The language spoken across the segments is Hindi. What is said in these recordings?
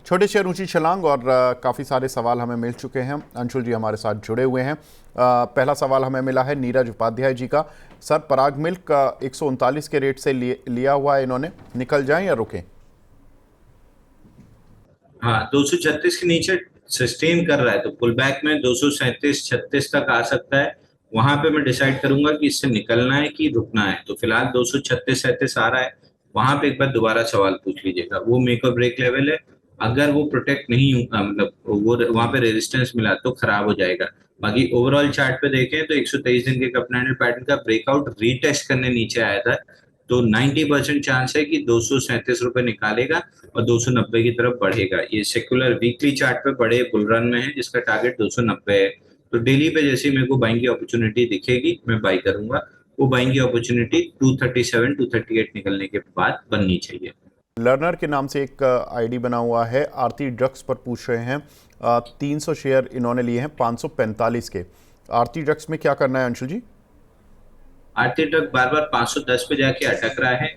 छोटे शेयर ऊंची छलांग और काफ़ी सारे सवाल हमें मिल चुके हैं। अंशुल जी हमारे साथ जुड़े हुए हैं। पहला सवाल हमें मिला है नीरज उपाध्याय जी का। सर, पराग मिल्क 139 के रेट से लिया हुआ है इन्होंने, निकल जाएं या रुकें? हाँ, 236 के नीचे सस्टेन कर रहा है तो पुल बैक में 237-36 तक आ सकता है। वहां पे मैं डिसाइड करूंगा कि इससे निकलना है कि रुकना है। तो फिलहाल 236-37 आ रहा है, वहां पे एक बार दोबारा सवाल पूछ लीजिएगा। वो मेक और ब्रेक लेवल है। अगर वो प्रोटेक्ट नहीं मतलब वो वहां पे रेजिस्टेंस मिला तो खराब हो जाएगा। बाकी ओवरऑल चार्ट पे देखें तो 123 दिन के कप एंड पैटर्न का ब्रेकआउट रीटेस्ट करने नीचे आया था। तो 90% चांस है कि 237 रुपए निकालेगा और 290 की तरफ बढ़ेगा। ये सेक्युलर वीकली चार्ट पे बड़े बुल रन में है, जिसका टारगेट 290 है। तो डेली पे जैसे ही मेरे को बाइंग की अपॉर्चुनिटी दिखेगी मैं बाई करूंगा। वो बाइंग की अपॉर्चुनिटी 237 238 निकलने के बाद बननी चाहिए। लर्नर के नाम से एक आईडी बना हुआ है, आरती ड्रग्स पर पूछ रहे हैं। 300 शेयर इन्होंने लिए हैं 545 के। आरती ड्रग्स में क्या करना है अंशुल जी? आरती ट्रक बार बार 510 पे जाके अटक रहा है।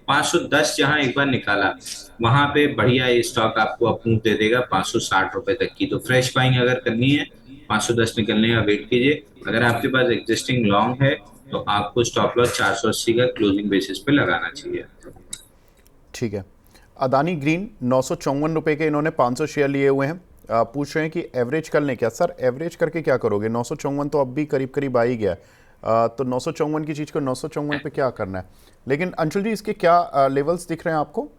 510 जहां एक बार निकाला, वहां पे बढ़िया ये स्टॉक आपको अप्रूव दे देगा 560 रुपए तक की। तो फ्रेश बाइंग अगर करनी है 510 निकलने का वेट कीजिए। अगर आपके पास एग्जिस्टिंग लॉन्ग है तो आपको स्टॉप लॉस 480 का क्लोजिंग बेसिस पे लगाना चाहिए। ठीक है। अदानी ग्रीन 954 रुपये के इन्होंने 500 शेयर लिए हुए हैं। पूछ रहे हैं कि एवरेज कर लें क्या? सर, एवरेज करके क्या करोगे? 954 तो अब भी करीब करीब आ ही गया है। तो 954 की चीज़ को 954 पे क्या करना है? लेकिन अंशुल जी, इसके क्या लेवल्स दिख रहे हैं आपको?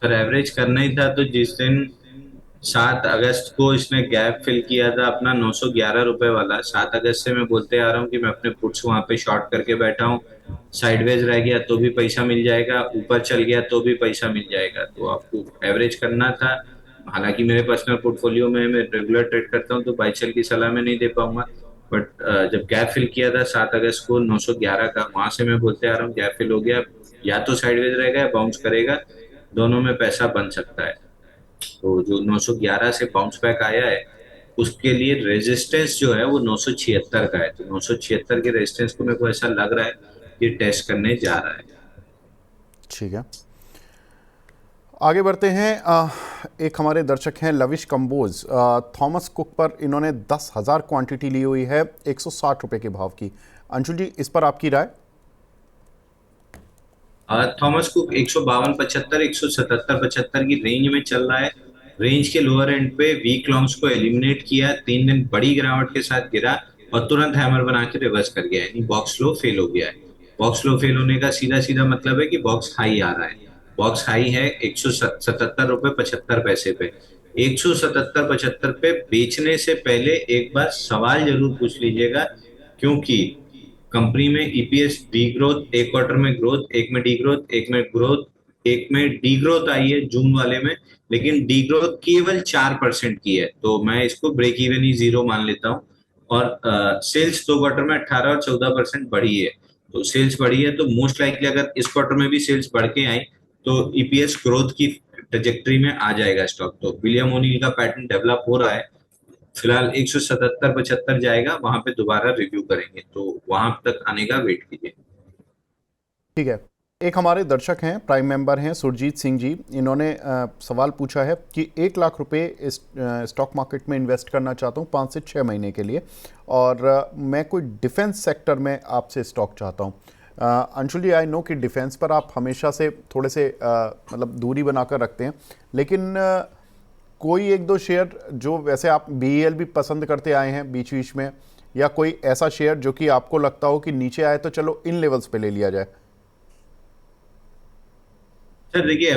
सर, एवरेज करना ही था तो जिस दिन 7 अगस्त को इसने गैप फिल किया था अपना 911 रुपए वाला, 7 अगस्त से मैं बोलते आ रहा हूँ कि मैं अपने पुट्स वहां पे शॉर्ट करके बैठा हूँ। साइडवेज रह गया तो भी पैसा मिल जाएगा, ऊपर चल गया तो भी पैसा मिल जाएगा। तो आपको एवरेज करना था। हालांकि मेरे पर्सनल पोर्टफोलियो में मैं रेगुलर ट्रेड करता हूँ तो बाई सेल की सलाह मैं नहीं दे पाऊंगा। बट जब गैप फिल किया था 7 अगस्त को 911 का, वहां से मैं बोलते आ रहा हूँ गैप फिल हो गया, या तो साइडवेज रहेगा या बाउंस करेगा, दोनों में पैसा बन सकता है। तो जो 911 से बाउंस बैक आया है उसके लिए रेजिस्टेंस जो है वो 976 का है। तो 976 के रेजिस्टेंस को मेरे को ऐसा लग रहा है कि टेस्ट करने जा रहा है। ठीक है, आगे बढ़ते हैं। एक हमारे दर्शक हैं लविश कंबोज, थॉमस कुक पर इन्होंने 10,000 क्वांटिटी ली हुई है 160 रुपये के भाव की। अंशुल जी, इस पर आपकी राय? थॉमस कुक 152.75 177.75 की रेंज में चल रहा है। रेंज के लोअर एंड पे वीक लॉन्ग्स को एलिमिनेट किया, 3 दिन बड़ी गिरावट के साथ गिरा और तुरंत हैमर बना के रिवर्स कर गया, यानी बॉक्स लो फेल हो गया है। बॉक्स लो फेल होने का सीधा सीधा मतलब है कि बॉक्स हाई आ रहा है। बॉक्स हाई है 177 रुपए 75 पैसे पे। 177-75 पे बेचने से पहले एक बार सवाल जरूर पूछ लीजिएगा, क्योंकि कंपनी में ईपीएस डी ग्रोथ, एक क्वार्टर में ग्रोथ, एक में डी ग्रोथ, एक में ग्रोथ, एक में डी ग्रोथ आई है जून वाले में, लेकिन डी ग्रोथ केवल 4% की है। तो मैं इसको ब्रेक इवन ही जीरो मान लेता हूँ। और सेल्स 2 क्वार्टर में 18 और 14% बढ़ी है। तो सेल्स बढ़ी है तो मोस्ट लाइकली अगर इस क्वार्टर में भी सेल्स बढ़ के आई तो ईपीएस ग्रोथ की ट्रेजेक्टरी में आ जाएगा स्टॉक। तो विलियम ओनिल का पैटर्न डेवलप हो रहा है। फिलहाल 177-75 जाएगा, वहां पे दोबारा रिव्यू करेंगे, तो वहां तक आने का वेट कीजिए। ठीक है। एक हमारे दर्शक हैं, प्राइम मेंबर हैं, सुरजीत सिंह जी। इन्होंने सवाल पूछा है कि 1 लाख रुपए इस स्टॉक मार्केट में इन्वेस्ट करना चाहता हूँ 5 से 6 महीने के लिए, और मैं कोई डिफेंस सेक्टर में आपसे स्टॉक चाहता हूँ। अंशुल जी, आई नो कि डिफेंस पर आप हमेशा से थोड़े से मतलब दूरी बनाकर रखते हैं, लेकिन कोई एक दो शेयर जो वैसे आप बीईएल भी पसंद करते आए हैं बीच बीच में, या कोई ऐसा शेयर जो कि आपको लगता हो कि नीचे आए तो चलो इन लेवल्स पे ले लिया जाए? सर देखिए,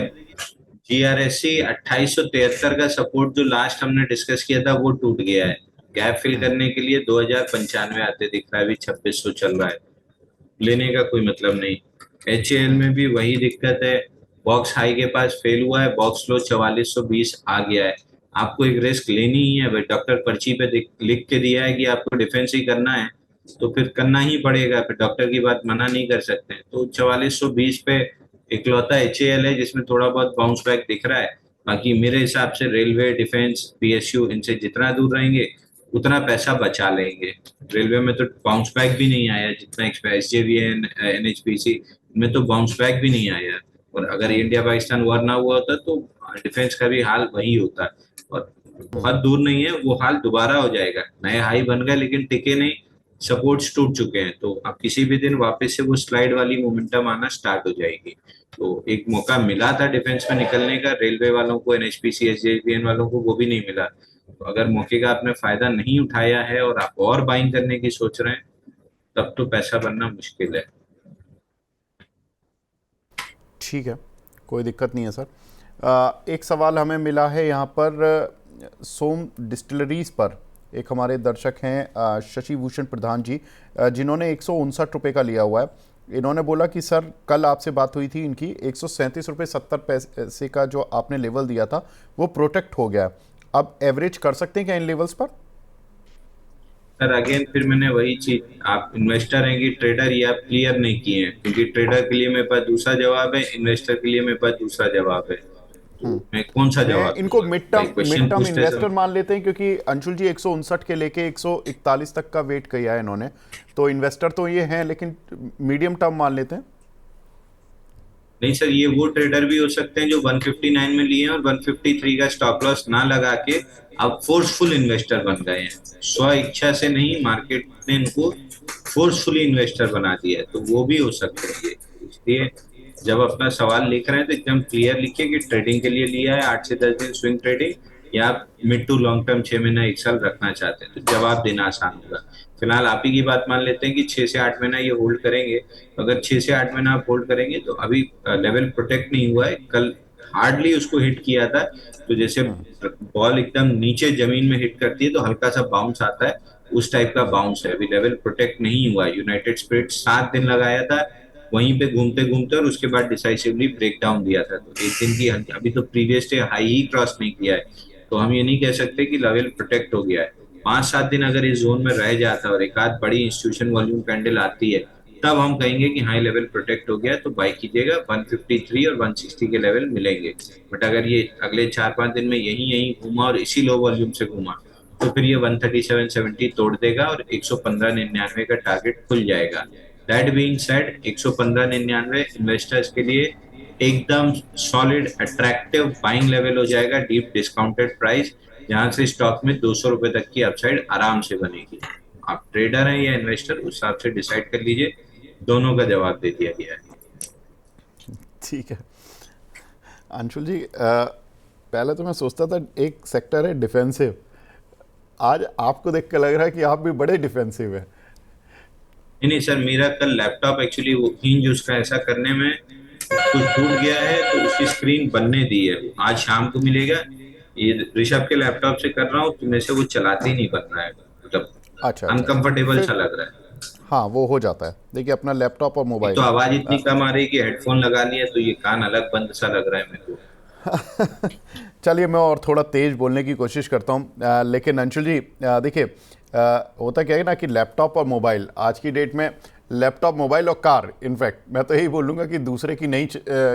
जीआरएससी 2873 का सपोर्ट जो लास्ट हमने डिस्कस किया था वो टूट गया है। गैप फिल करने के लिए 2095 आते दिख रहा है, अभी 2600 चल रहा है। लेने का कोई मतलब नहीं। एचएएल में भी वही दिक्कत है। बॉक्स हाई के पास फेल हुआ है, बॉक्स लो 4420 आ गया है। आपको एक रिस्क लेनी ही है भाई, डॉक्टर पर्ची पे लिख के दिया है कि आपको डिफेंस ही करना है तो फिर करना ही पड़ेगा, फिर डॉक्टर की बात मना नहीं कर सकते। तो 4420 पे इकलौता एचएएल है जिसमें थोड़ा बहुत बाउंस बैक दिख रहा है। बाकी मेरे हिसाब से रेलवे, डिफेंस, पीएसयू, इनसे जितना दूर रहेंगे उतना पैसा बचा लेंगे। रेलवे में तो बाउंस बैक भी नहीं आया जितना एसजेवीएन, एनएचपीसी में तो बाउंस बैक भी नहीं आया। और अगर इंडिया पाकिस्तान वॉर ना हुआ होता तो डिफेंस का भी हाल वही होता है, और बहुत दूर नहीं है वो हाल दोबारा हो जाएगा। नए हाई बन गए लेकिन टिके नहीं, सपोर्ट्स टूट चुके हैं, तो अब किसी भी दिन वापस से वो स्लाइड वाली मोमेंटम आना स्टार्ट हो जाएगी। तो एक मौका मिला था डिफेंस में निकलने का, रेलवे वालों को, एनएचपीसी, एसजेवीएन वालों को, वो भी नहीं मिला। तो अगर मौके का आपने फायदा नहीं उठाया है और आप और बाइंग करने की सोच रहे हैं, तब तो पैसा बनना मुश्किल है। ठीक है, कोई दिक्कत नहीं है सर। एक सवाल हमें मिला है यहाँ पर सोम डिस्टिलरीज पर। एक हमारे दर्शक हैं शशि भूषण प्रधान जी, जिन्होंने 159 रुपये का लिया हुआ है। इन्होंने बोला कि सर कल आपसे बात हुई थी, इनकी 137 रुपये 70 पैसे का जो आपने लेवल दिया था वो प्रोटेक्ट हो गया। अब एवरेज कर सकते हैं क्या इन लेवल्स पर? सर अगेन फिर मैंने वही चीज, आप इन्वेस्टर हैं कि ट्रेडर, ये आप क्लियर नहीं किए हैं, क्योंकि ट्रेडर के लिए मेरे पास दूसरा जवाब है, इन्वेस्टर के लिए मेरे पास दूसरा जवाब है। तो मैं कौन सा मैं जवाब इनको दूंगा भाई? मिड क्वेश्चन टर्म पूछते इन्वेस्टर समय मान लेते हैं, क्योंकि अंशुल जी 159 के लेके 141 तक का वेट किया है इन्होंने, तो इन्वेस्टर तो ये हैं, लेकिन मीडियम टर्म मान लेते हैं। नहीं सर, ये वो ट्रेडर भी हो सकते हैं जो 159 में लिए हैं और 153 का स्टॉप लॉस ना लगा के अब फोर्सफुल इन्वेस्टर बन गए हैं। स्व इच्छा से नहीं, मार्केट ने इनको फोर्सफुली इन्वेस्टर बना दिया है, तो वो भी हो सकते हैं ये। इसलिए जब अपना सवाल लिख रहे हैं तो एकदम क्लियर लिखिए कि ट्रेडिंग के लिए लिया है 8 से 10 दिन स्विंग ट्रेडिंग, या आप मिड टू लॉन्ग टर्म 6 महीना 1 साल रखना चाहते हैं, तो जवाब देना आसान होगा। फिलहाल आप ही की बात मान लेते हैं कि 6 से 8 महीना ये होल्ड करेंगे। तो अगर 6 से 8 महीना आप होल्ड करेंगे तो अभी लेवल प्रोटेक्ट नहीं हुआ है, कल हार्डली उसको हिट किया था। तो जैसे बॉल एकदम नीचे जमीन में हिट करती है तो हल्का सा बाउंस आता है, उस टाइप का बाउंस है। अभी लेवल प्रोटेक्ट नहीं हुआ है। यूनाइटेड स्पिरिट्स 7 दिन लगाया था वहीं पे घूमते घूमते, और उसके बाद डिसाइसिवली ब्रेक डाउन दिया था। तो एक दिन की, अभी तो प्रीवियस डे हाई ही क्रॉस नहीं किया है, तो हम ये नहीं कह सकते कि लेवल प्रोटेक्ट हो गया है। 5-7 दिन अगर इस जोन में रह जाता है और एक आध बड़ी इंस्टीट्यूशन वॉल्यूम कैंडल आती है, तब हम कहेंगे कि हाई लेवल प्रोटेक्ट हो गया, तो बाई कीजिएगा। 153 और 160 के लेवल मिलेंगे। बट अगर ये अगले 4-5 दिन में यही यही घूमा और इसी लो वॉल्यूम से घूमा, तो फिर ये 137.70 तोड़ देगा और 115.99 का टारगेट खुल जाएगा। दैट बीइंग सेड, 115.99 इन्वेस्टर्स के लिए एकदम सॉलिड अट्रैक्टिव बाइंग लेवल हो जाएगा, डीप डिस्काउंटेड प्राइस, जहां से स्टॉक में 200 रुपए तक की अपसाइड आराम से बनेगी। आप ट्रेडर हैं या इन्वेस्टर, उस हिसाब से डिसाइड कर लीजिए। दोनों का जवाब दे दिया गया है। ठीक है अंशुल जी, पहले तो मैं सोचता था एक सेक्टर है डिफेंसिव, आज आपको देख कर लग रहा है कि आप भी बड़े डिफेंसिव है। नहीं नहीं सर, मेरा कल लैपटॉप एक्चुअली वो हिंज उसका ऐसा करने में कुछ टूट गया है, तो उसकी स्क्रीन बनने दी है, आज शाम को मिलेगा। ये ऋषभ के लैपटॉप से कर रहा हूँ, तो मेरे से वो चलाते ही नहीं बन रहा है, मतलब अच्छा अच्छा अच्छा, अनकंफर्टेबल सा फिर लग रहा है। हाँ वो हो जाता है। देखिए अपना लैपटॉप और एक तो मोबाइल आवाज इतनी कम आ रही कि हेडफोन लगा लिया तो ये कान अलग बंद सा लग रहा है मेरे को। चलिए मैं और थोड़ा तेज बोलने की कोशिश करता हूँ। लेकिन अंशुल जी देखिए, होता क्या है ना कि लैपटॉप और मोबाइल आज की डेट में, लैपटॉप मोबाइल और कार, इनफैक्ट मैं तो यही बोलूँगा कि दूसरे की नहीं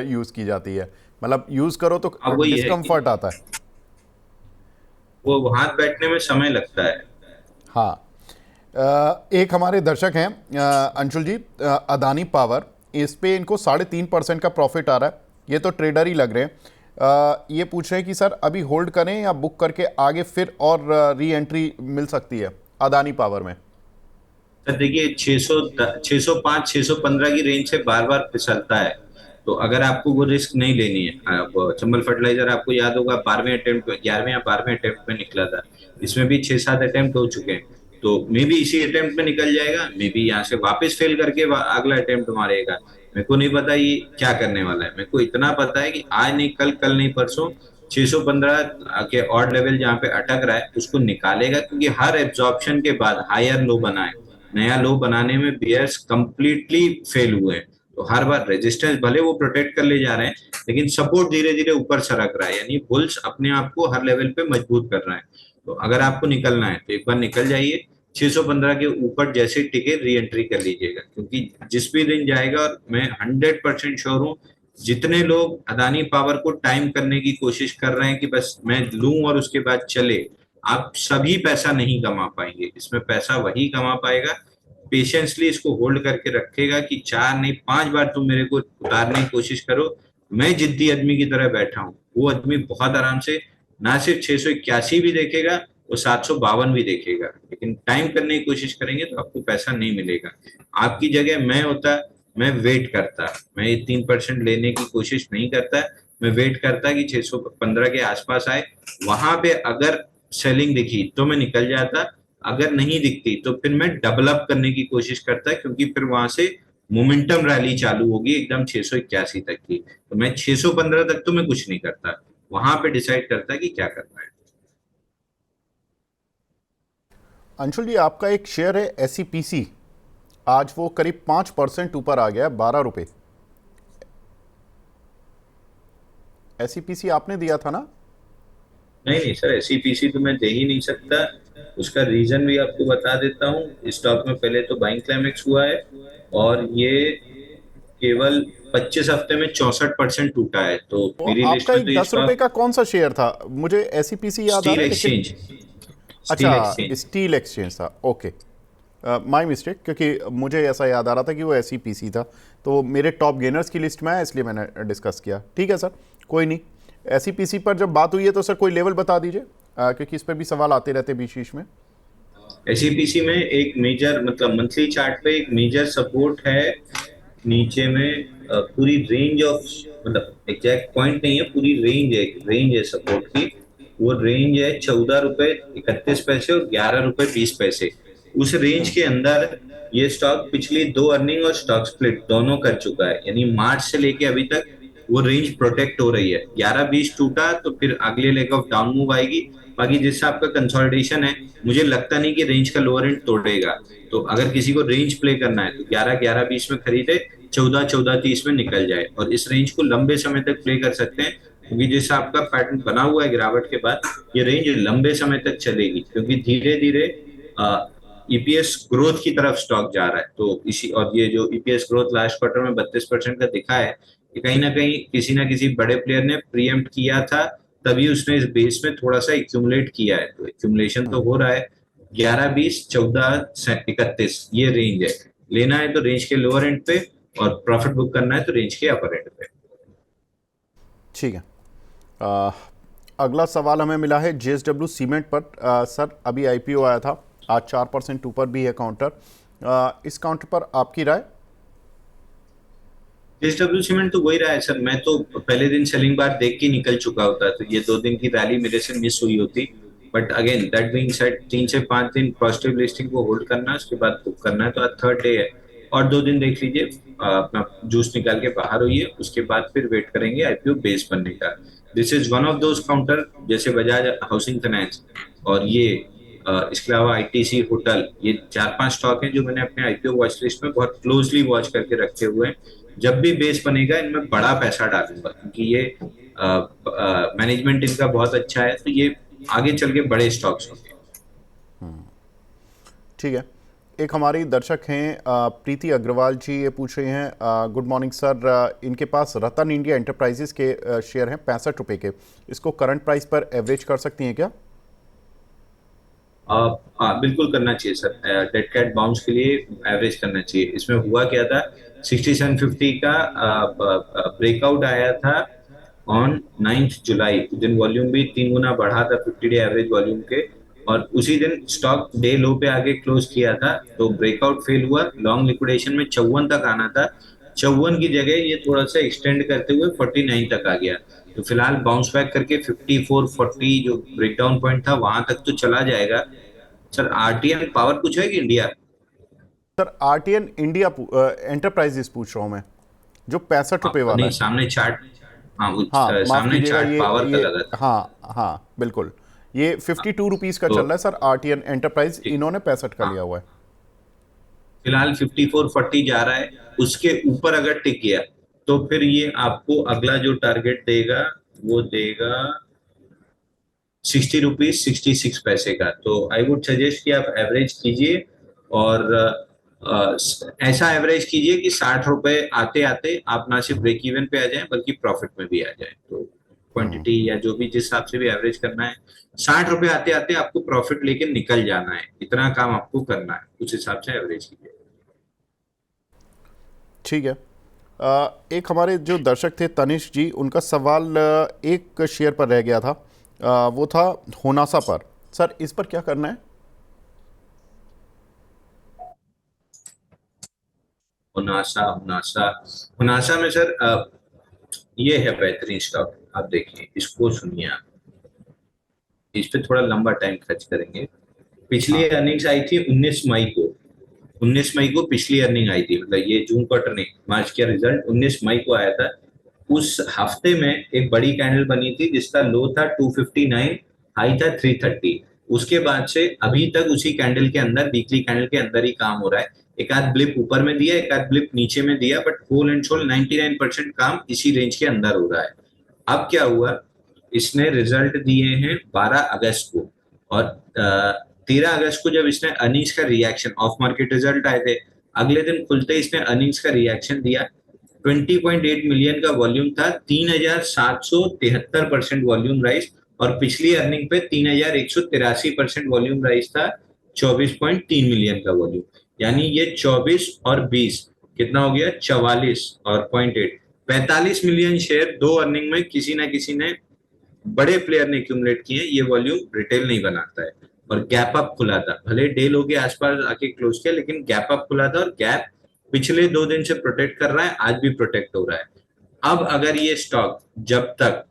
यूज़ की जाती है। मतलब यूज़ करो तो अब वही है कि डिस्कम्फर्ट आता है। वो हाथ बैठने में समय लगता है। हाँ, एक हमारे दर्शक हैं अंशुल जी, अदानी पावर, इस पे इनको 3.5% का प्रॉफिट आ रहा है। ये तो ट्रेडर ही लग रहे हैं। ये पूछ रहे हैं कि सर अभी होल्ड करें या बुक करके आगे फिर और री एंट्री मिल सकती है अदानी पावर में? सर देखिए, 605 615 की रेंज से बार बार फिसलता है, तो अगर आपको वो रिस्क नहीं लेनी है, आप चंबल फर्टिलाइजर आपको याद होगा 12वें अटेम्प्ट में, 11वें या 12वें अटेम्प्ट में निकला था। इसमें भी 6-7 अटेम्प्ट हो चुके हैं, तो मे बी इसी अटेम्प्ट में निकल जाएगा, मे बी यहाँ से वापस फेल करके अगला अटेम्प्ट मारेगा। मेरे को नहीं पता ये क्या करने वाला है। मेरे को इतना पता है कि आज नहीं कल, कल नहीं परसों, 615 के ऑड लेवल जहाँ पे अटक रहा है उसको निकालेगा, क्योंकि हर एब्जॉर्प्शन के बाद हायर लो बना है। नया लो बनाने में बियर्स कंप्लीटली फेल हुए हैं, तो हर बार रेजिस्टेंस भले वो प्रोटेक्ट कर ले जा रहे हैं, लेकिन सपोर्ट धीरे धीरे ऊपर सरक रहा है, यानी बुल्स अपने आप को हर लेवल पे मजबूत कर रहे हैं। तो अगर आपको निकलना है तो एक बार निकल जाइए, 615 के ऊपर जैसे टिके री एंट्री कर लीजिएगा, क्योंकि जिस भी दिन जाएगा, और मैं 100% श्योर हूँ, जितने लोग अदानी पावर को टाइम करने की कोशिश कर रहे हैं कि बस मैं लूं और उसके बाद चले, आप सभी पैसा नहीं कमा पाएंगे। इसमें पैसा वही कमा पाएगा पेशेंसली इसको होल्ड करके रखेगा कि 4 नहीं 5 बार तुम मेरे को उतारने की कोशिश करो, मैं जिद्दी आदमी की तरह बैठा हूं, वो आदमी बहुत आराम से ना सिर्फ 681 भी देखेगा, वो 752 भी देखेगा, लेकिन टाइम करने की कोशिश करेंगे तो आपको पैसा नहीं मिलेगा। आपकी जगह मैं होता, मैं वेट करता, मैं ये 3% लेने की कोशिश नहीं करता, मैं वेट करता कि 615 के आसपास आए, वहां पे अगर सेलिंग दिखी तो मैं निकल जाता, अगर नहीं दिखती तो फिर मैं डबल अप करने की कोशिश करता, क्योंकि फिर वहां से मोमेंटम रैली चालू होगी एकदम 681 तक की। तो मैं 615 तक तो मैं कुछ नहीं करता, वहां पे डिसाइड करता कि क्या करना है। अंशुल जी, आपका एक शेयर है एसईपीसी, आज वो करीब 5% ऊपर आ गया, 12 रुपये। एसईपीसी आपने दिया था ना? नहीं नहीं सर, ऐसी पीसी तो मैं दे ही नहीं सकता। उसका रीजन भी आपको बता देता हूँ। स्टॉक में पहले तो बाइंग क्लाइमेक्स हुआ है, और ये केवल 25 हफ्ते में 64% टूटा है, तो वो मेरी आपका लिस्ट में तो एक ये 10 रुपए स्टॉक का कौन सा शेयर था? मुझे एसईपीसी याद आ स्टील रहा है लेकिन। एक्सचेंज, अच्छा, स्टील एक्सचेंज। स्टील एक्सचेंज था, ओके। माय मिस्टेक, क्योंकि मुझे ऐसा याद आ रहा था कि वो एसईपीसी था, तो मेरे टॉप गेनर्स की लिस्ट में आया, इसलिए मैंने डिस्कस किया। ठीक है सर, कोई नहीं। एसईपीसी पर जब बात हुई है तो सर कोई लेवल बता दीजिए, क्योंकि इस पर भी सवाल आते रहते हैं बीच बीच में। एसईपीसी में एक मेजर, मतलब मंथली चार्ट पे एक मेजर सपोर्ट है नीचे में। पूरी रेंज ऑफ, मतलब एग्जैक्ट पॉइंट नहीं है, पूरी रेंज है सपोर्ट की। वो रेंज है 14 रुपए 31 पैसे और 11 रुपए 20 पैसे। उस रेंज के अंदर ये स्टॉक पिछली दो अर्निंग और स्टॉक स्प्लिट दोनों कर चुका है, यानी मार्च से लेके अभी तक वो रेंज प्रोटेक्ट हो रही है। 11-20 टूटा तो फिर अगले लेग ऑफ डाउन मूव आएगी। बाकी जिससे आपका कंसोलिडेशन है, मुझे लगता नहीं कि रेंज का लोअर एंड तोड़ेगा। तो अगर किसी को रेंज प्ले करना है तो 11-11-20 में खरीदे, 14-14-30 में निकल जाए, और इस रेंज को लंबे समय तक प्ले कर सकते हैं, क्योंकि जैसा आपका पैटर्न बना हुआ है गिरावट के बाद, ये रेंज लंबे समय तक चलेगी, क्योंकि धीरे धीरे ईपीएस ग्रोथ की तरफ स्टॉक जा रहा है। तो इसी, और ये जो ईपीएस ग्रोथ लास्ट क्वार्टर में 32% का दिखा है, कि कहीं ना कहीं किसी ना किसी बड़े प्लेयर ने प्रीएम्प्ट किया था, तभी उसने इस बेस में थोड़ा सा एक्यूमुलेट किया है। तो एक्यूमुलेशन तो हो रहा है। 11-20 14 31 ये रेंज है। लेना है तो रेंज के लोअर एंड पे, और प्रॉफिट बुक करना है तो रेंज के अपर एंड पे। ठीक है। अ, अगला सवाल हमें मिला है जेएसडब्ल्यू सीमेंट पर। सर, अभी आईपीओ आया था, आज 4% ऊपर भी है काउंटर। इस काउंटर पर आपकी राय? जेएसडब्ल्यू सीमेंट तो वही रहा है सर। मैं तो पहले दिन सेलिंग बार देख के निकल चुका होता, तो ये 2 दिन की रैली मेरे से मिस हुई होती। But again that being said, 3 से 5 दिन पॉजिटिव लिस्टिंग को होल्ड करना है, उसके बाद बुक करना है। तो आज थर्ड डे है, और 2 दिन देख लीजिए, अपना जूस निकाल के बाहर होइए, उसके बाद फिर वेट करेंगे आईपीओ बेस बनने का। This is one of those counter, जैसे बजाज हाउसिंग फाइनेंस और ये इसके अलावा आईटीसी होटल, ये 4-5 स्टॉक हैं जो मैंने अपने आईपीओ वॉच लिस्ट में बहुत क्लोजली वॉच करके रखे हुए हैं। जब भी बेस बनेगा इनमें बड़ा पैसा डालूंगा, क्योंकि ये मैनेजमेंट इनका बहुत अच्छा है, तो ये आगे चल के बड़े स्टॉक्स होंगे। ठीक है। एक हमारी दर्शक हैं प्रीति अग्रवाल जी, ये पूछ रही हैं, गुड मॉर्निंग सर, इनके पास रतन इंडिया एंटरप्राइजेस के शेयर हैं 65 रुपये के, इसको करंट प्राइस पर एवरेज कर सकती हैं क्या? हाँ बिल्कुल करना चाहिए सर। डेड कैट बाउंस के लिए एवरेज करना चाहिए। इसमें हुआ क्या था, 6750 का ब्रेकआउट आया था ऑन 9 जुलाई। उस दिन वॉल्यूम भी 3 गुना बढ़ा था 50 डे एवरेज वॉल्यूम के, और उसी दिन स्टॉक डे लो पे आगे क्लोज किया था। तो ब्रेकआउट फेल हुआ, लॉन्ग लिक्विडेशन में 54 तक आना था, 54 की जगह ये थोड़ा सा एक्सटेंड करते हुए 49 तक आ गया। तो फिलहाल बाउंस बैक करके 54-40 जो ब्रेकडाउन पॉइंट था वहां तक तो चला जाएगा। सर आरटीएन पावर कुछ है कि India? Sir, RTN India enterprises पूछ रहा हूँ मैं, जो 65 रुपये वाला नहीं, है। सामने चार्ट। हाँ वो हाँ, माफ़ सामने कीजिएगा, चार्ट पावर का लगा था। हाँ हाँ बिल्कुल, ये 52 रुपीज़ का तो चल रहा है सर। आरटीएन एंटरप्राइज, ठीक, इन्होंने 65 का हाँ लिया हुआ है। फिलहाल 54-40 जा रहा है। उसके ऊपर अगर टिक गया तो फिर ये आपको अगला जो टारगेट देगा वो देगा 60 रुपीज 66 पैसे का। तो आई वुड सजेस्ट कि आप एवरेज कीजिए, और ऐसा एवरेज कीजिए कि 60 रुपए आते आते आप ना सिर्फ ब्रेक इवन पे आ जाएं बल्कि प्रॉफिट में भी आ जाएं। तो क्वांटिटी या जो भी जिस हिसाब से भी एवरेज करना है, 60 रुपए आते आते आपको प्रॉफिट लेके निकल जाना है, इतना काम आपको करना है, उस हिसाब से एवरेज कीजिए। ठीक है। एक हमारे जो दर्शक थे तनिष्क जी, उनका सवाल एक शेयर पर रह गया था, वो था होनासा पर। सर इस पर क्या करना है? हुनासा हुनासा हुनासा में सर ये है बेहतरीन स्टॉक। आप देखिए, इसको सुनिए आप। इस पे थोड़ा लंबा टाइम खर्च करेंगे। पिछली हाँ। अर्निंग्स आई थी 19 मई को। 19 मई को पिछली अर्निंग आई थी, मतलब ये जून क्वार्टर नहीं, मार्च का रिजल्ट 19 मई को आया था। उस हफ्ते में एक बड़ी कैंडल बनी थी जिसका लो था 259, हाई था 330। उसके बाद से अभी तक उसी कैंडल के अंदर, वीकली कैंडल के अंदर ही काम हो रहा है। एक आध ब्लिप ऊपर में दिया, एक आध ब्लिप नीचे में दिया, बट होल एंड सोल 99% काम इसी रेंज के अंदर हो रहा है। अब क्या हुआ, इसने रिजल्ट दिए हैं 12 अगस्त को, और 13 अगस्त को जब इसने अर्निंग्स का रिएक्शन, ऑफ मार्केट रिजल्ट आए थे, अगले दिन खुलते ही इसने अर्निंग्स का रिएक्शन दिया। 20.8 मिलियन का वॉल्यूम था, 3773% वॉल्यूम राइज। और पिछली अर्निंग पे 3183% वॉल्यूम राइज था, 24.3 मिलियन का वॉल्यूम। यानी ये 24 और 20 कितना हो गया, 44 और 0.8, 45 मिलियन शेयर दो अर्निंग में किसी ना किसी ने, बड़े प्लेयर ने एक्यूमुलेट किए। ये वॉल्यूम रिटेल नहीं बनाता है। और गैप अप खुला था, भले डे लो के आसपास आके क्लोज किया, लेकिन गैप अप खुला था, और गैप पिछले 2 दिन से प्रोटेक्ट कर रहा है, आज भी प्रोटेक्ट हो रहा है। अब अगर ये स्टॉक जब तक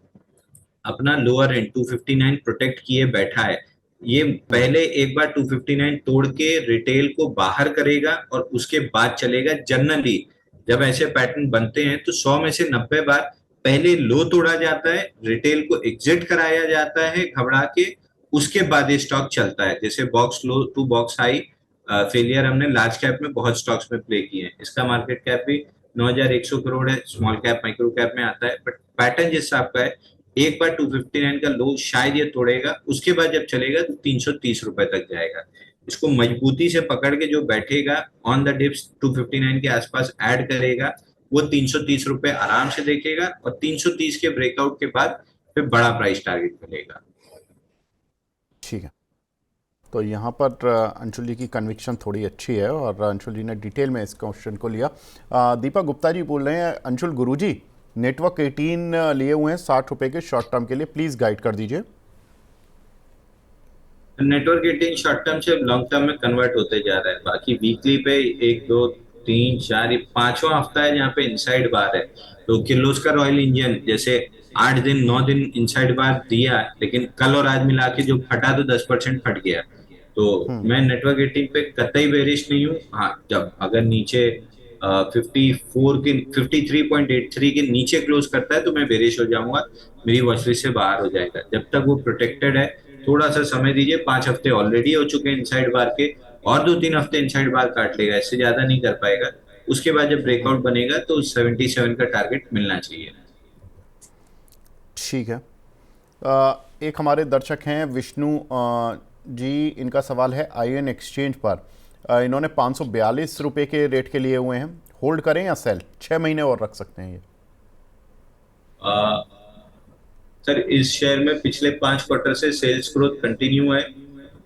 अपना लोअर एंड 259 प्रोटेक्ट किए बैठा है, ये पहले एक बार 259 तोड़ के रिटेल को बाहर करेगा और उसके बाद चलेगा। जनरली जब ऐसे पैटर्न बनते हैं तो 100 में से 90 बार पहले लो तोड़ा जाता है, रिटेल को एग्जिट कराया जाता है घबरा के, उसके बाद ये स्टॉक चलता है। जैसे box low to box high failure हमने लार्ज कैप में बहुत स्टॉक्स में प्ले किए हैं। इसका मार्केट कैप भी 9100 करोड़ है, स्मॉल कैप माइक्रो कैप में आता है। बट पैटर्न जिस हिसाब का है, एक बार 259 का लो शायद ये तोड़ेगा, उसके बाद जब चलेगा तो 330 रुपए तक जाएगा। इसको मजबूती से पकड़ के जो बैठेगा, ऑन द डिप्स 259 के आसपास ऐड करेगा, वो 330 रुपए आराम से देखेगा, और 330 के ब्रेकआउट के बाद फिर बड़ा प्राइस टारगेट मिलेगा। ठीक है। तो यहाँ पर अंशुल जी की कन्विक्शन थोड़ी अच्छी है और अंशुल जी ने डिटेल में इस क्वेश्चन को लिया। दीपक गुप्ता जी बोल रहे हैं, अंशुल गुरुजी नेटवर्क 18 लिए हुए हैं 60 रुपए के शॉर्ट टर्म के लिए, प्लीज़ गाइड कर दीजिए। नेटवर्क गेटिंग शॉर्ट टर्म से लॉन्ग टर्म में कन्वर्ट होते जा रहा है। बाकी वीकली पे 1 2 3 4 ये पांचवा हफ्ता है जहाँ पे इनसाइड बार है। तो किर्लोस्कर रॉयल इंजन जैसे 8 दिन 9 दिन इनसाइड बार दिया, लेकिन कल और आज मिला के जो फटा तो 10% फट गया। तो मैं नेटवर्क गेटिंग पे कतई बेरिश नहीं हूँ। हाँ, जब अगर नीचे 54 के 53.83 के नीचे क्लोज करता है तो मैं बेरिश हो जाऊंगा, मेरी वॉचलिस्ट से बाहर हो जाएगा। जब तक वो प्रोटेक्टेड है, थोड़ा सा समय दीजिए। 5 हफ्ते ऑलरेडी हो चुके हैं इनसाइड बार के, और 2 3 हफ्ते इनसाइड बार काट लेगा, इससे ज्यादा नहीं कर पाएगा। उसके बाद जब ब्रेकआउट बनेगा तो 77 का टारगेट मिलना चाहिए। ठीक है। एक हमारे दर्शक हैं विष्णु जी, इनका सवाल है आईएन एक्सचेंज पर। इन्होंने 542 रुपए के रेट के लिए हुए हैं, होल्ड करें या सेल? 6 महीने और रख सकते हैं ये। आ, सर इस शेयर में पिछले 5 क्वार्टर से सेल्स ग्रोथ कंटिन्यू है।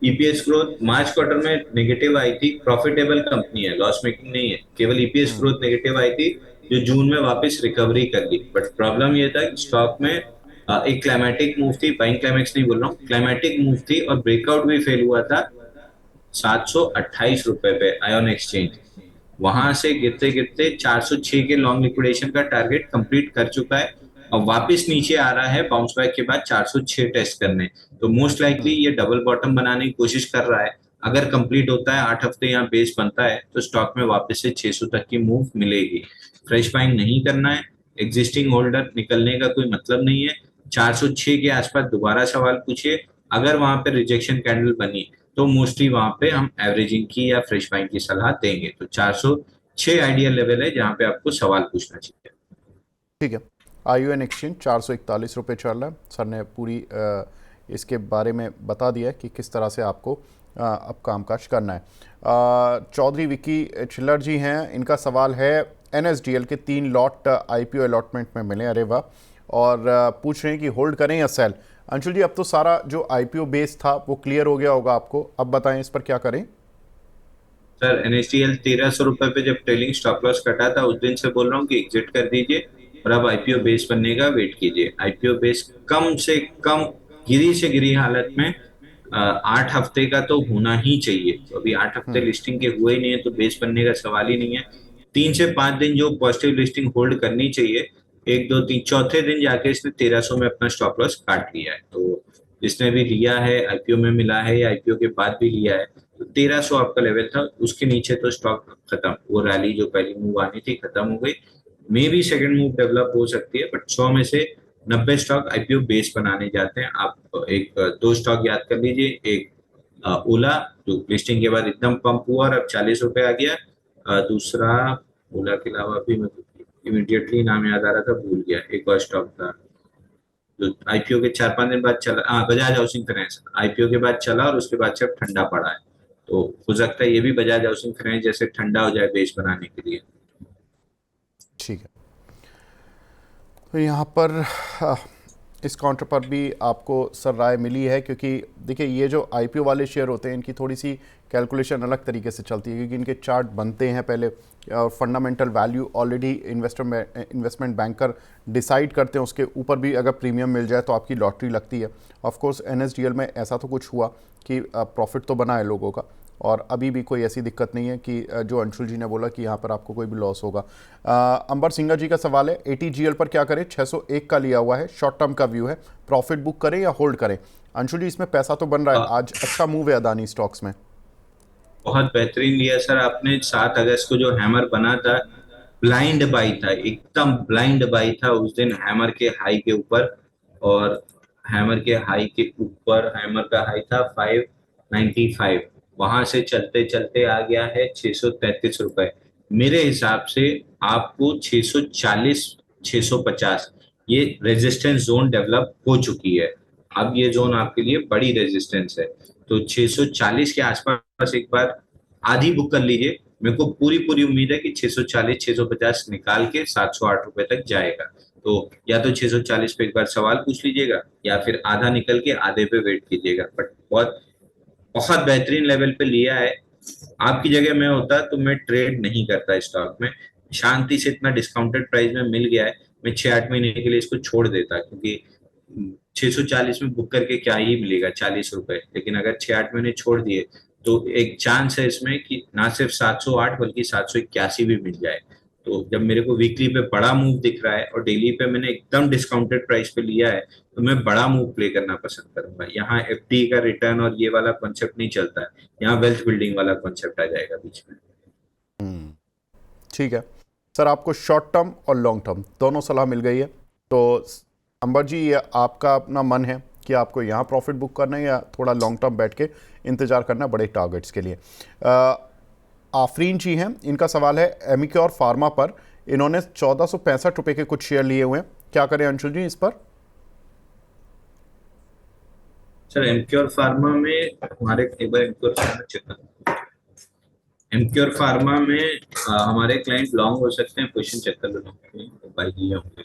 ईपीएस ग्रोथ मार्च क्वार्टर में नेगेटिव आई थी, प्रॉफिटेबल कंपनी है, लॉस मेकिंग नहीं है, केवल ईपीएस ग्रोथ नेगेटिव आई थी, जो जून में वापस रिकवरी कर ली। बट प्रॉब्लम ये था कि स्टॉक में एक क्लाइमेटिक मूव थी, बाइंग क्लाइमेक्स नहीं बोल रहा हूँ, क्लाइमेटिक मूव थी, और ब्रेकआउट भी फेल हुआ था 728 रुपए पे आयोन एक्सचेंज। वहां से गिरते गिरते 406 के लॉन्ग लिक्विडेशन का टारगेट कंप्लीट कर चुका है, और वापस नीचे आ रहा है बाउंस बैक के बाद 406 टेस्ट करने। तो मोस्ट लाइकली ये डबल बॉटम बनाने की कोशिश कर रहा है। अगर कंप्लीट होता है, 8 हफ्ते यहाँ बेस बनता है, तो स्टॉक में वापस से 600 तक की मूव मिलेगी। फ्रेश बाइंग नहीं करना है, एग्जिस्टिंग होल्डर निकलने का कोई मतलब नहीं है। 406 के आसपास दोबारा सवाल पूछिए। अगर वहां पे रिजेक्शन कैंडल बनी तो मोस्टली वहां पे हम एवरेजिंग की या फ्रेश बाइंग की सलाह देंगे। तो 406 आइडियल लेवल है जहां पे आपको सवाल पूछना चाहिए। ठीक है। आईयूएन एक्सचेंज 441 रुपये चल रहा है। सर ने पूरी इसके बारे में बता दिया है कि किस तरह से आपको अब कामकाज करना है। चौधरी विकी चिल्लर जी हैं, इनका सवाल है एनएसडीएल के 3 लॉट आईपीओ अलॉटमेंट में मिले, अरे वाह, और पूछ रहे हैं कि होल्ड करें या सेल। अंशुल जी, अब तो सारा जो आईपीओ बेस था वो क्लियर हो गया होगा आपको, अब बताएं इस पर क्या करें। सर NSDL 1300 रुपए पे जब ट्रेलिंग स्टॉप लॉस कटा था उस दिन से बोल रहा हूँ कि एग्जिट कर दीजिए और अब आईपीओ बेस बनने का वेट कीजिए। आईपीओ बेस कम से कम गिरी से गिरी हालत में 8 हफ्ते का तो होना ही चाहिए। तो अभी 8 हफ्ते लिस्टिंग के हुए ही नहीं है तो बेस बनने का सवाल ही नहीं है। 3 से 5 दिन जो पॉजिटिव लिस्टिंग होल्ड करनी चाहिए, 1 2 3 चौथे दिन जाके इसने 1300 में अपना स्टॉप लॉस काट लिया है। तो जिसने भी लिया है आईपीओ में मिला है या आईपीओ के बाद भी लिया है, तो 1300 आपका लेवल था, उसके नीचे तो स्टॉक खत्म। वो रैली जो पहली मूव आनी थी खत्म हो गई। May be second move develop हो सकती है, बट 100 में से 90 स्टॉक आईपीओ बेस बनाने जाते हैं। आप एक दो स्टॉक याद कर लीजिए। एक ओला जो लिस्टिंग के बाद एकदम पंप हुआ और अब 40 रुपए आ गया। दूसरा ओला के अलावा भी मैं इमीडिएटली नाम याद आ रहा था, भूल गया। एक और स्टॉक था जो आईपीओ के 4 5 दिन बाद चला, हाँ बजाज हाउसिंग फाइनेंस। आईपीओ के बाद चला और उसके बाद से अब ठंडा पड़ा है। तो हो सकता है ये भी बजाज हाउसिंग फाइनेंस जैसे ठंडा हो जाए बेस बनाने के लिए। ठीक है। तो यहाँ पर इस काउंटर पर भी आपको सर राय मिली है, क्योंकि देखिए ये जो आईपीओ वाले शेयर होते हैं इनकी थोड़ी सी कैलकुलेशन अलग तरीके से चलती है, क्योंकि इनके चार्ट बनते हैं पहले और fundamental value already investment banker decide करते हैं। उसके ऊपर भी अगर प्रीमियम मिल जाए तो आपकी लॉटरी लगती है। ऑफ कोर्स एनएसडीएल में ऐसा तो कुछ हुआ कि प्रॉफिट तो बना है लोगों का, और अभी भी कोई ऐसी दिक्कत नहीं है कि जो अंशुल जी ने बोला कि यहाँ पर आपको कोई भी लॉस होगा। अंबर सिंघा जी का सवाल है, एटीजीएल पर क्या करें? 601 का लिया हुआ है, शॉर्ट टर्म का व्यू है, प्रॉफिट बुक करें या होल्ड करें? अंशुल जी इसमें पैसा तो बन रहा है, आज अच्छा मूव है अदानी स्टॉक्स में। बहुत बेहतरीन लिया सर आपने। 7 अगस्त को जो हैमर बना था, ब्लाइंड बाई था, एकदम ब्लाइंड बाई था उस दिन हैमर के हाई के ऊपर। और हैमर के हाई के ऊपर हैमर का हाई था 595। वहां से चलते चलते आ गया है 633 रुपए। मेरे हिसाब से आपको 640 650 ये रेजिस्टेंस जोन डेवलप हो चुकी है। अब ये जोन आपके लिए बड़ी रेजिस्टेंस है। तो 640 के आसपास एक बार आधी बुक कर लीजिए। मेरे को पूरी पूरी उम्मीद है कि 640 650 निकाल के 708 रुपए तक जाएगा। तो या तो 640 पे एक बार सवाल पूछ लीजिएगा या फिर आधा निकल के आधे पे वेट कीजिएगा। बट बहुत बहुत बेहतरीन लेवल पे लिया है। आपकी जगह मैं होता तो मैं ट्रेड नहीं करता स्टॉक में। शांति से इतना डिस्काउंटेड प्राइस में मिल गया है, मैं 6 8 महीने के लिए इसको छोड़ देता, क्योंकि 640 में बुक करके क्या ही मिलेगा 40 रुपए। लेकिन अगर 6 8 महीने छोड़ दिए तो एक चांस है इसमें कि ना सिर्फ 708 बल्कि 781 भी मिल जाए। तो जब मेरे को वीकली पे बड़ा मूव दिख रहा है और डेली पे मैंने एकदम डिस्काउंटेड प्राइस पे लिया है, तो मैं बड़ा मूव प्ले करना पसंद करूंगा। यहाँ एफडी का रिटर्न और ये वाला कॉन्सेप्ट नहीं चलता है, यहाँ वेल्थ बिल्डिंग वाला कॉन्सेप्ट आ जाएगा बीच में। ठीक है सर, आपको शॉर्ट टर्म और लॉन्ग टर्म दोनों सलाह मिल गई है। तो अंबर जी, ये आपका अपना मन है कि आपको यहाँ प्रॉफिट बुक करना है या थोड़ा लॉन्ग टर्म बैठ के इंतज़ार करना बड़े टारगेट्स के लिए। आफरीन जी हैं, इनका सवाल है एमिक्योर फार्मा पर। इन्होंने 1465 रुपये के कुछ शेयर लिए हुए हैं, क्या करें अंशुल जी इस पर? सर एमक्योर फार्मा में हमारे एक बार एमक्योर फार्मा चेक कर। एमक्योर फार्मा में हमारे क्लाइंट लॉन्ग हो सकते हैं, पोजीशन चेक कर लो बाई दिए होंगे।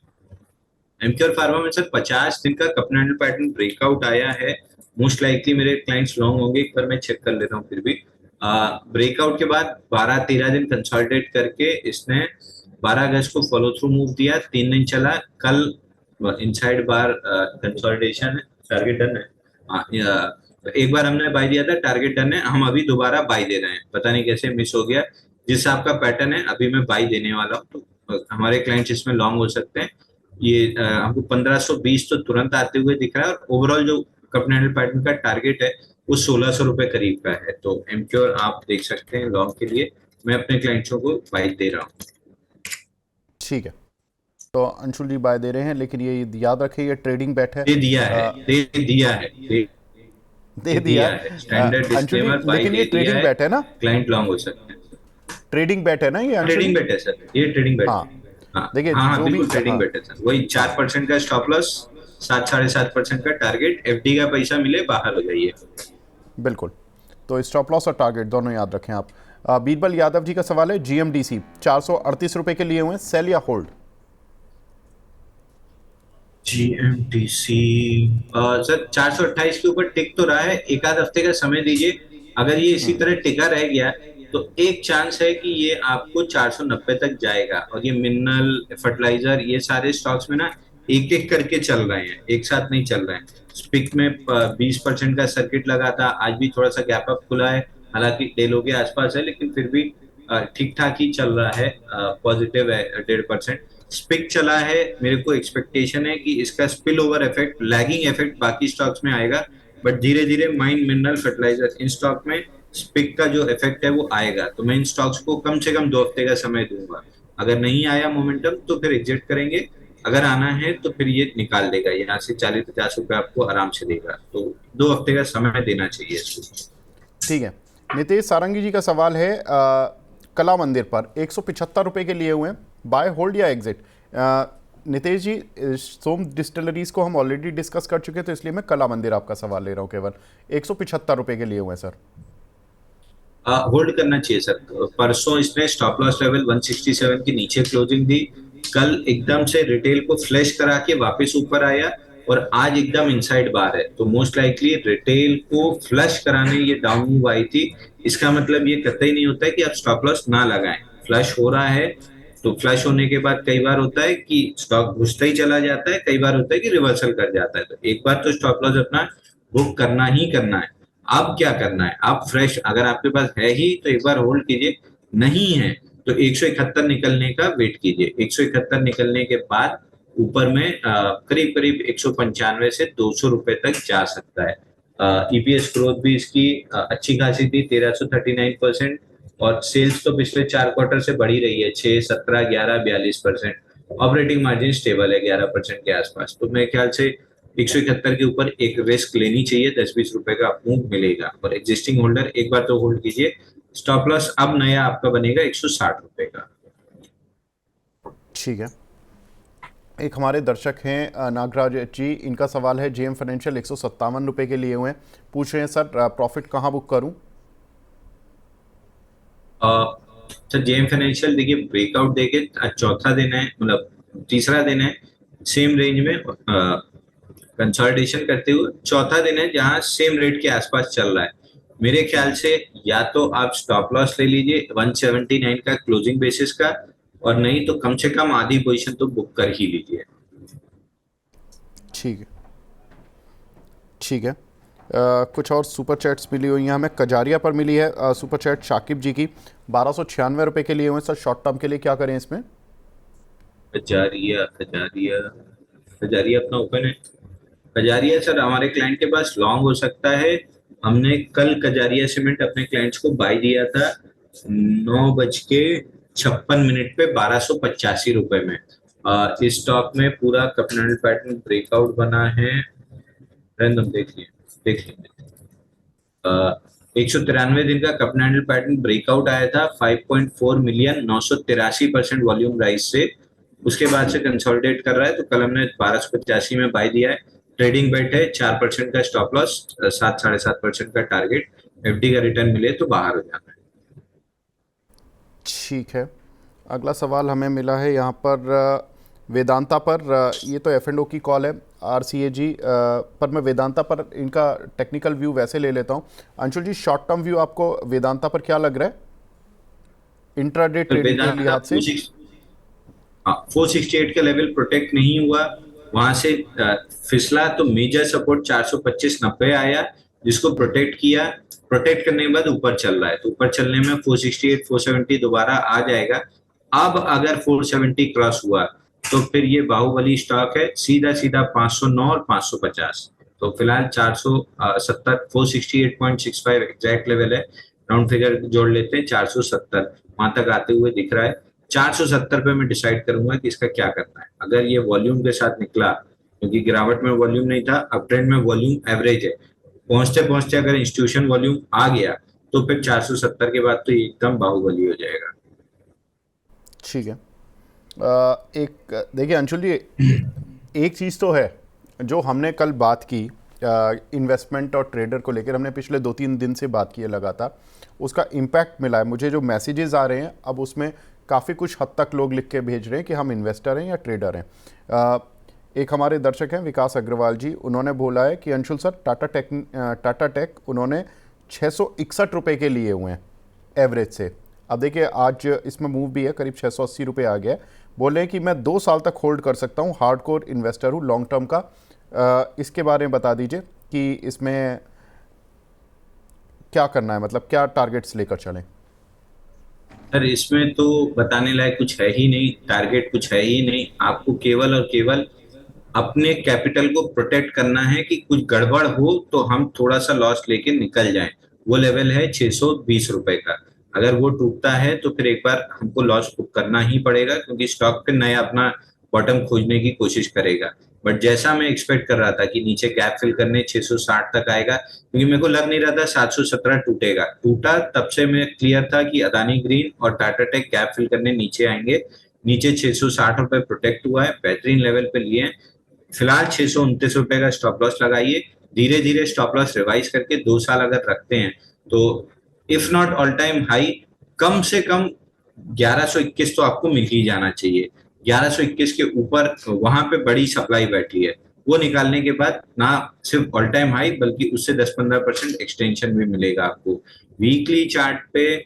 एमक्योर फार्मा में सर 50 दिन का कपनल पैटर्न ब्रेकआउट आया है। मोस्ट लाइकली मेरे क्लाइंट्स लॉन्ग होंगे, एक बार मैं चेक कर लेता हूँ। फिर भी ब्रेकआउट के बाद 12 13 दिन कंसोलिडेट करके इसने 12 अगस्त को फॉलो थ्रू मूव दिया, 3 दिन चला। कल इनसाइड बार कंसोलिडेशन है, टारगेट डन है। एक बार हमने बाय दिया था, टारगेट डन है, हम अभी दोबारा बाय दे रहे हैं। पता नहीं कैसे मिस हो गया। जिस आपका पैटर्न है अभी मैं बाय देने वाला हूँ, तो हमारे क्लाइंट्स इसमें लॉन्ग हो सकते हैं। ये हमको 1520 तो तुरंत आते हुए दिख रहा है, और ओवरऑल जो कपनल पैटर्न का टारगेट है वो 1600 रुपए करीब का है। तो एमक्योर आप देख सकते हैं लॉन्ग के लिए। मैं अपने क्लाइंट्सों को बाय दे रहा हूँ। ठीक है, तो अंशुल जी बाय दे रहे हैं, लेकिन ये याद रखिए ये ट्रेडिंग बैट है। दे दिया है, दे दिया है, दे दिया है। स्टैंडर्ड अंशुल जी, डिस्क्लेमर बाय लेकिन ये दे दिया ट्रेडिंग है। बैट है ना? क्लाइंट लॉन्ग हो सकते हैं। ट्रेडिंग बैट है ना ये अंशुल जी? ट्रेडिंग बेट है सर, ये ट्रेडिंग बेट हाँ, है। हाँ देखिए हाँ हाँ, जो भी, बिल्कुल ट्रेडिंग हाँ बेट है सर। वही हाँ 4% का स्टॉप लॉस, 7 7.5% का टारगेट, एफडी का पैसा मिले बाहर हो जाइए। बिल्कुल। तो स्टॉप लॉस और टारगेट दोनों याद रखें आप। बीरबल यादव जी का सवाल है, जीएमडीसी 438 रुपए के लिए हुए, सेल या होल्ड? जीएमटीसी सर 428 के ऊपर टिक तो रहा है, एक आध हफ्ते का समय दीजिए। अगर ये इसी तरह टिका रह गया तो एक चांस है कि ये आपको 490 तक जाएगा। और ये मिनरल फर्टिलाइजर ये सारे स्टॉक्स में ना एक एक करके चल रहे हैं, एक साथ नहीं चल रहे हैं। स्पिक में 20% का सर्किट लगा था, आज भी थोड़ा सा गैप अप खुला है, हालांकि डे लो के आसपास है, लेकिन फिर भी ठीक ठाक ही चल रहा है, पॉजिटिव है 1.5%। स्पिक चला है, मेरे को एक्सपेक्टेशन है कि इसका spill over effect, lagging effect बाकी स्टॉक्स में आएगा, बट धीरे धीरे माइन मिनरल फर्टिलाइजर इन स्टॉक में स्पिक का जो इफेक्ट है वो आएगा। तो मैं इन स्टॉक्स को कम से कम 2 हफ्ते का समय दूंगा। अगर नहीं आया मोमेंटम तो फिर एग्जिट करेंगे, अगर आना है तो फिर ये निकाल देगा यहाँ से, 40-50 रुपए आपको आराम से देगा। तो 2 हफ्ते का समय देना चाहिए इसको। ठीक है। नितेश सारंगी जी का सवाल है कला मंदिर पर 175 रुपये के लिए हुए हैं, बाय होल्ड या एग्जिट? नितेश जी, सोम डिस्टिलरीज को हम ऑलरेडी डिस्कस कर चुके हैं, तो इसलिए मैं कला मंदिर आपका सवाल ले रहा हूँ केवल। 175 रुपये के लिए हुए हैं सर। होल्ड करना चाहिए सर। परसों इसने स्टॉप लॉस लेवल 167 के नीचे क्लोजिंग दी, कल एकदम से रिटेल को फ्लैश करा के वापस ऊपर आया, और आज एकदम इनसाइड बार है। तो मोस्ट लाइकली रिटेल को फ्लश कराने ये डाउन मूव आई थी। इसका मतलब ये कतई नहीं होता है कि आप स्टॉप लॉस ना लगाएं। फ्लश हो रहा है तो फ्लश होने के बाद कई बार होता है कि स्टॉक घुसता ही चला जाता है, कई बार होता है कि रिवर्सल कर जाता है। तो एक बार तो स्टॉप लॉस अपना बुक करना ही करना है। अब क्या करना है, आप फ्रेश, अगर आपके पास है ही तो एक बार होल्ड कीजिए, नहीं है तो 171 निकलने का वेट कीजिए। 171 निकलने के बाद ऊपर में करीब करीब 195 से 200 रुपए तक जा सकता है। ईपीएस ग्रोथ भी इसकी अच्छी खासी थी, 1339%, और सेल्स तो पिछले 4 क्वार्टर से बढ़ी रही है, 6, 17, 11, 42%। ऑपरेटिंग मार्जिन स्टेबल है 11% के आसपास। तो मेरे ख्याल से 171 के ऊपर एक रिस्क लेनी चाहिए, 10-20 रुपए का मूव मिलेगा। और एग्जिस्टिंग होल्डर एक बार तो होल्ड कीजिए। स्टॉप लॉस अब नया आपका बनेगा 160 रुपए का। ठीक है। एक हमारे दर्शक हैं नागराज जी, इनका सवाल है जेएम फाइनेंशियल 157 रुपये के लिए हुए हैं, पूछ रहे हैं सर प्रॉफिट कहाँ बुक करूं? सर जेएम फाइनेंशियल देखिए, ब्रेकआउट देके चौथा दिन है, मतलब तीसरा दिन है सेम रेंज में कंसोलिडेशन करते हुए, चौथा दिन है जहां सेम रेट के आसपास चल रहा है। मेरे ख्याल से या तो आप स्टॉप लॉस ले लीजिए 179 का क्लोजिंग बेसिस का, और नहीं तो कम से कम आधी पोजीशन तो बुक कर ही लीजिए। ठीक है। ठीक है। कुछ और सुपर चैट्स मिली हुई हैं हमें। कजारिया पर मिली है सुपर चैट शाकिब जी की, 1296 रुपये के लिए हुए सर। शॉर्ट टर्म के लिए क्या करें इसमें? कजारिया कजारिया कजारिया अपना ओपन है। कजारिया सर हमारे क्लाइंट के पास लॉन्ग हो सकता है। हमने कल कजारिया सीमेंट अपने क्लाइंट्स को बाय दिया था 9:56 पे 1285 रुपए में। इस स्टॉक में पूरा कैपिटल पैटर्न ब्रेकआउट बना है, रैंडम देख लीजिए। 193 दिन का कैपिटल पैटर्न ब्रेकआउट आया था 5.4 मिलियन, 983% वॉल्यूम राइज से। उसके बाद से कंसोलिडेट कर रहा है, तो कल हमने 1285 में बाय दिया है। ट्रेडिंग बेट है, 4% का स्टॉप लॉस, 7-7.5% का टारगेट। एफडी का रिटर्न मिले तो बाहर हो जाना है। ठीक है। अगला सवाल हमें मिला है यहाँ पर वेदांता पर। ये तो एफ एंड ओ की कॉल है आरसीए जी पर मैं वेदांता पर इनका टेक्निकल व्यू वैसे ले लेता हूँ। अंशुल जी, शॉर्ट टर्म व्यू आपको वेदांता पर क्या लग रहा है इंट्राडे तो ट्रेडिंग के लिहाज से? 468 का लेवल प्रोटेक्ट नहीं हुआ, वहां से फिसला, तो मेजर सपोर्ट 425.90 आया, जिसको प्रोटेक्ट किया। प्रोटेक्ट करने के बाद ऊपर चल रहा है, तो ऊपर चलने में 468, 470 दोबारा आ जाएगा। अब अगर 470 क्रॉस हुआ तो फिर ये बाहुबली स्टॉक है, सीधा सीधा 509 और 550। तो फिलहाल 470, 468.65 एग्जैक्ट लेवल है, राउंड फिगर जोड़ लेते हैं, 470 वहां तक आते हुए दिख रहा है। 470 पे मैं डिसाइड करूंगा कि इसका क्या करना है। अगर ये वॉल्यूम के साथ निकला, क्योंकि गिरावट में वॉल्यूम नहीं था, अप ट्रेंड में वॉल्यूम एवरेज है, पहुंचते पहुंचते अगर इंस्टीट्यूशन वॉल्यूम आ गया तो फिर 470 के बाद तो एकदम बाहुबली हो जाएगा। ठीक है। एक देखिए अंशुल जी, एक चीज़ तो है जो हमने कल बात की इन्वेस्टमेंट और ट्रेडर को लेकर, हमने पिछले 2-3 दिन से बात की है लगातार, उसका इम्पैक्ट मिला है। मुझे जो मैसेजेस आ रहे हैं अब उसमें काफ़ी कुछ हद तक लोग लिख के भेज रहे हैं कि हम इन्वेस्टर हैं या ट्रेडर हैं। एक हमारे दर्शक हैं विकास अग्रवाल जी, उन्होंने बोला है कि अंशुल सर टाटा टेक उन्होंने 661 रुपये के लिए हुए हैं एवरेज से। अब देखिए आज इसमें मूव भी है, करीब 680 रुपये आ गया है। बोल रहे हैं कि मैं 2 साल तक होल्ड कर सकता हूँ, हार्डकोर इन्वेस्टर हूँ लॉन्ग टर्म का। इसके बारे में बता दीजिए कि इसमें क्या करना है, मतलब क्या टारगेट्स लेकर चलें। सर इसमें तो बताने लायक कुछ है ही नहीं, टारगेट कुछ है ही नहीं। आपको केवल और केवल अपने कैपिटल को प्रोटेक्ट करना है कि कुछ गड़बड़ हो तो हम थोड़ा सा लॉस लेके निकल जाएं। वो लेवल है 620 रुपए का। अगर वो टूटता है तो फिर एक बार हमको लॉस बुक करना ही पड़ेगा, क्योंकि स्टॉक फिर नया अपना बॉटम खोजने की कोशिश करेगा। बट जैसा मैं एक्सपेक्ट कर रहा था कि नीचे गैप फिल करने 660 तक आएगा, क्योंकि मेरे को लग नहीं रहा था 717 टूटेगा। टूटा तब से मैं क्लियर था कि अदानी ग्रीन और टाटा टेक गैप फिल करने नीचे आएंगे। नीचे 660 रुपए प्रोटेक्ट हुआ है, बेहतरीन लेवल पे लिए हैं। फिलहाल 629 रुपए का स्टॉप लॉस लगाइए। धीरे धीरे स्टॉप लॉस रिवाइज करके 2 साल अगर रखते हैं तो if not all time high, कम से कम 1121 तो आपको मिल ही जाना चाहिए। 1121 के ऊपर वहां पे बड़ी सप्लाई बैठी है, वो निकालने के बाद ना सिर्फ ऑल टाइम हाई बल्कि उससे 10-15% एक्सटेंशन भी मिलेगा आपको। वीकली चार्ट पे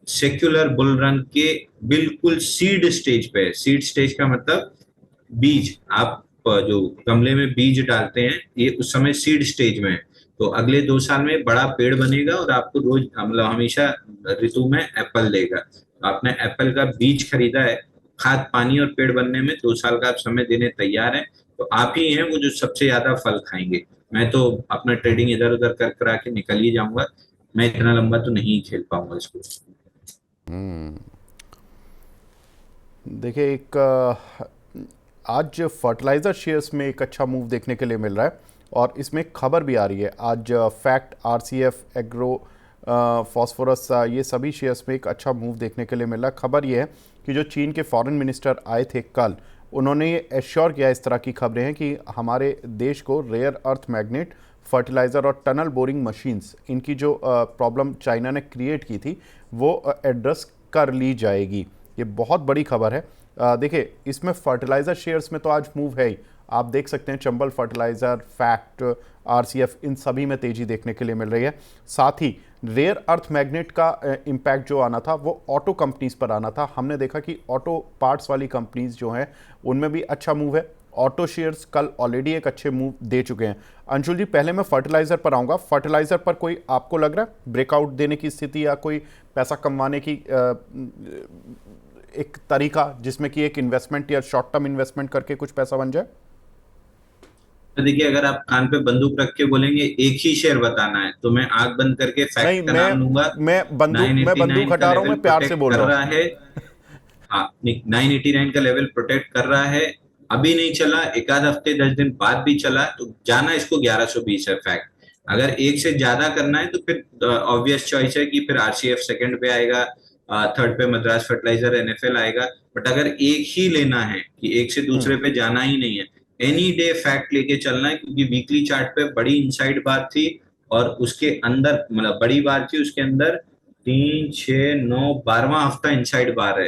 सेक्युलर बुल रन के बिल्कुल सीड स्टेज पे है। सीड स्टेज का मतलब बीज, आप जो गमले में बीज डालते हैं ये उस समय सीड स्टेज में है। तो अगले 2 साल में बड़ा पेड़ बनेगा और आपको रोज मतलब हमेशा ऋतु में एप्पल देगा। तो आपने एप्पल का बीज खरीदा है, खाद पानी और पेड़ बनने में 2 साल का आप समय देने तैयार हैं, तो आप ही हैं वो जो सबसे ज्यादा फल खाएंगे। मैं तो अपना ट्रेडिंग इधर उधर कर करा के निकल ही जाऊंगा, मैं इतना लंबा तो नहीं खेल पाऊंगा इसको। देखिए एक आज फर्टिलाइज़र शेयर्स में एक अच्छा मूव देखने के लिए मिल रहा है, और इसमें एक खबर भी आ रही है आज। फैक्ट, आरसीएफ एग्रो, फॉस्फोरस, ये सभी शेयर्स में एक अच्छा मूव देखने के लिए मिल रहा है। खबर ये है कि जो चीन के फॉरेन मिनिस्टर आए थे कल, उन्होंने ये एश्योर किया, इस तरह की खबरें हैं कि हमारे देश को रेयर अर्थ मैग्नेट, फर्टिलाइज़र और टनल बोरिंग मशीन्स, इनकी जो प्रॉब्लम चाइना ने क्रिएट की थी वो एड्रेस कर ली जाएगी। ये बहुत बड़ी खबर है। देखिए इसमें फर्टिलाइज़र शेयर्स में तो आज मूव है ही, आप देख सकते हैं चंबल फर्टिलाइज़र, फैक्ट, आरसीएफ, इन सभी में तेज़ी देखने के लिए मिल रही है। साथ ही रेयर अर्थ मैग्नेट का इम्पैक्ट जो आना था वो ऑटो कंपनीज पर आना था। हमने देखा कि ऑटो पार्ट्स वाली कंपनीज जो हैं उनमें भी अच्छा मूव है। ऑटो शेयर्स कल ऑलरेडी एक अच्छे मूव दे चुके हैं। अंशुल जी, पहले मैं फर्टिलाइज़र पर आऊँगा। फर्टिलाइज़र पर कोई आपको लग रहा है ब्रेकआउट देने की स्थिति या कोई पैसा कमाने की एक तरीका जिसमें कि एक इन्वेस्टमेंट या शॉर्ट टर्म इन्वेस्टमेंट करके कुछ पैसा बन जाए? तो देखिए, अगर आप कान पे बंदूक रख के बोलेंगे एक ही शेयर बताना है तो मैं आंख बंद करके नहीं, फैक्ट का नाम लूंगा। मैं बंदूक 989 का हटा रहा हूं, लेवल मैं प्यार से प्रोटेक्ट बोल कर रहा रहा हूं। है। हाँ, 989 का लेवल प्रोटेक्ट कर रहा है। अभी नहीं चला, एक आध हफ्ते 10 दिन बाद भी चला तो जाना इसको 1120 है फैक्ट। अगर एक से ज्यादा करना है तो फिर ऑब्वियस चॉइस है कि फिर आरसीएफ सेकंड पे आएगा, थर्ड पे मद्रास फर्टिलाइजर एनएफएल आएगा। बट अगर एक ही लेना है कि एक से दूसरे पे जाना ही नहीं है, एनी डे फैक्ट लेके चलना है, क्योंकि वीकली चार्ट पे बड़ी इनसाइड बार थी और उसके अंदर मतलब बड़ी बार थी, उसके अंदर 3, 6, 9, 12वां हफ्ता इनसाइड बार है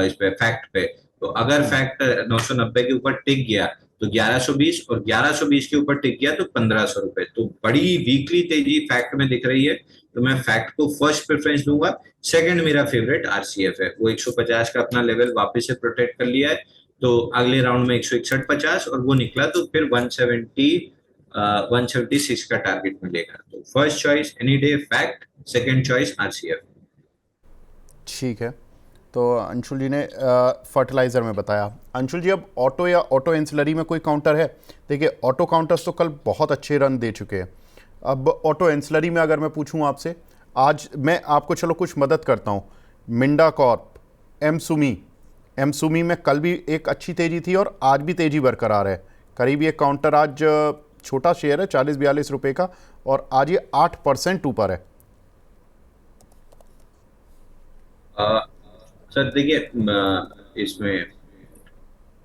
इस पे फैक्ट पे। तो अगर फैक्ट 990 के ऊपर टिक गया तो 1120, और 1120 के ऊपर टिक गया तो 1500 रुपए। तो बड़ी वीकली तेजी फैक्ट में दिख रही है, तो मैं फैक्ट को फर्स्ट प्रेफरेंस दूंगा। सेकंड मेरा फेवरेट आरसीएफ है, वो 150 का अपना लेवल वापस से प्रोटेक्ट कर लिया है। तो अगले राउंड में 161.50 और वो निकला तो फिर 176 का टारगेट मिलेगा। तो first choice any day fact, second choice RCF. ठीक है, तो अंशुल जी ने फर्टिलाइज़र में बताया। अंशुल जी, अब ऑटो या ऑटो एंसिलरी में कोई काउंटर है? देखिए ऑटो काउंटर्स तो कल बहुत अच्छे रन दे चुके हैं। अब ऑटो एंसिलरी में अगर मैं पूछूं आपसे, आज मैं आपको चलो कुछ मदद करता हूं। मिंडा कॉर्प, एमसुमी, एमसुमी में कल भी एक अच्छी तेजी थी और आज भी तेजी बरकरार है। करीब ये काउंटर आज छोटा शेयर है 40-42 रुपए का, और आज ये 8% ऊपर है। सर देखिए, इसमें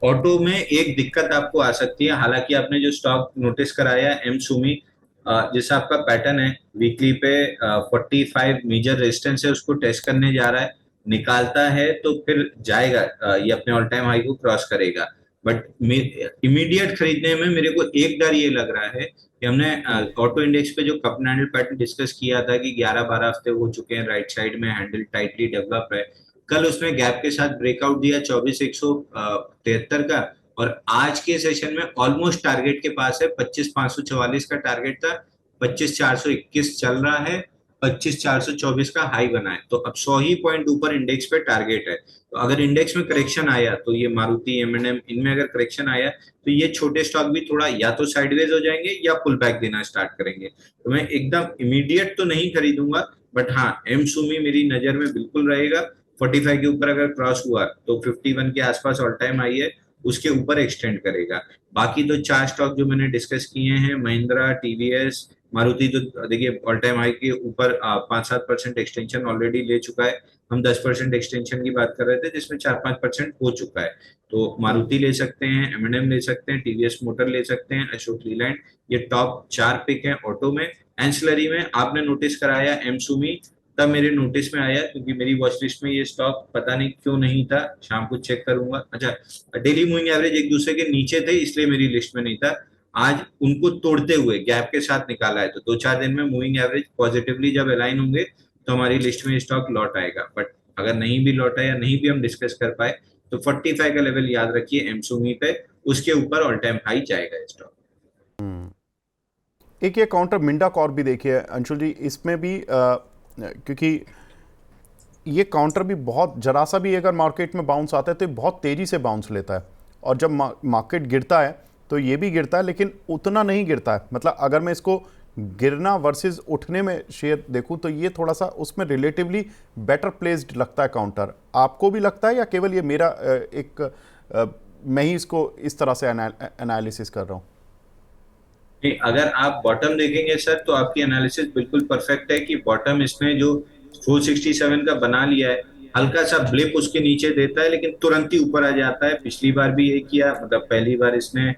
ऑटो में एक दिक्कत आपको आ सकती है। हालांकि आपने जो स्टॉक नोटिस कराया एम सुमी, जैसा आपका पैटर्न है वीकली पे 45 मेजर रेजिस्टेंस है, उसको टेस्ट करने जा रहा है। निकालता है तो फिर जाएगा, ये अपने ऑल टाइम हाई को क्रॉस करेगा। बट इमीडिएट खरीदने में मेरे को एक डर ये लग रहा है कि हमने ऑटो इंडेक्स पे जो cup and handle pattern discuss किया था कि 11-12 हफ्ते हो चुके हैं, राइट साइड में हैंडल टाइटली डेवलप है। कल उसने गैप के साथ ब्रेकआउट दिया 24,173 का, और आज के सेशन में ऑलमोस्ट टारगेट के पास है। 25,544 का टारगेट था, 25,421 चल रहा है, 25,424 का हाई बना है। तो अब 100 ही पॉइंट ऊपर इंडेक्स पे टारगेट है। तो अगर इंडेक्स में करेक्शन आया तो ये मारुति, एम&एम, इनमें अगर करेक्शन आया तो ये छोटे स्टॉक भी थोड़ा या तो साइडवेज हो जाएंगे या पुल बैक देना स्टार्ट करेंगे। तो मैं एकदम इमीडिएट तो नहीं खरीदूंगा, बट हाँ, एम सुमी मेरी नजर में बिल्कुल रहेगा। 45 के ऊपर अगर क्रॉस हुआ तो 51 के आसपास ऑल टाइम हाई है, उसके ऊपर एक्सटेंड करेगा। बाकी तो चार स्टॉक जो मैंने डिस्कस किए हैं, महिंद्रा, टीवीएस, मारुति, तो देखिए ऑल टाइम हाई के ऊपर 5-7% एक्सटेंशन ऑलरेडी ले चुका है। हम 10% एक्सटेंशन की बात कर रहे थे जिसमें 4-5% हो चुका है। तो मारुति ले सकते हैं, एम&एम ले सकते हैं, टीवीएस मोटर ले सकते हैं, अशोक लीलैंड, ये टॉप 4 पिक हैं ऑटो में। एंसिलरी में आपने नोटिस कराया एम सुमी, तब मेरे नोटिस में आया क्योंकि मेरी वॉच लिस्ट में ये स्टॉक पता नहीं क्यों नहीं था, शाम को चेक करूंगा। अच्छा, डेली मूविंग एवरेज एक दूसरे के नीचे थे इसलिए मेरी लिस्ट में नहीं था। आज उनको तोड़ते हुए गैप के साथ निकाला है, तो 2-4 दिन में मूविंग एवरेज पॉजिटिवली जब अलाइन होंगे तो हमारी लिस्ट में स्टॉक लौट आएगा। बट अगर नहीं भी लौटा या नहीं भी हम डिस्कस कर पाए तो 45 का लेवल याद रखिए एमसुमी पे, उसके ऊपर ऑल टाइम हाई जाएगा स्टॉक। एक ये काउंटर मिंडा कॉर्प भी देखिए अंशुल जी, इसमें भी क्योंकि ये काउंटर भी बहुत जरा सा भी अगर मार्केट में बाउंस आता है तो बहुत तेज़ी से बाउंस लेता है, और जब मार्केट गिरता है तो ये भी गिरता है लेकिन उतना नहीं गिरता है। मतलब अगर मैं इसको गिरना वर्सेस उठने में शेयर देखूं तो ये थोड़ा सा उसमें रिलेटिवली बेटर प्लेस्ड लगता है काउंटर। आपको भी लगता है या केवल ये मेरा मैं ही इसको इस तरह से एनालिसिस कर रहा हूँ? नहीं, अगर आप बॉटम देखेंगे सर तो आपकी एनालिसिस बिल्कुल परफेक्ट है कि बॉटम इसमें जो 467 का बना लिया है, हल्का सा ब्लिप उसके नीचे देता है लेकिन तुरंत ही ऊपर आ जाता है। पिछली बार भी यही किया, मतलब पहली बार इसने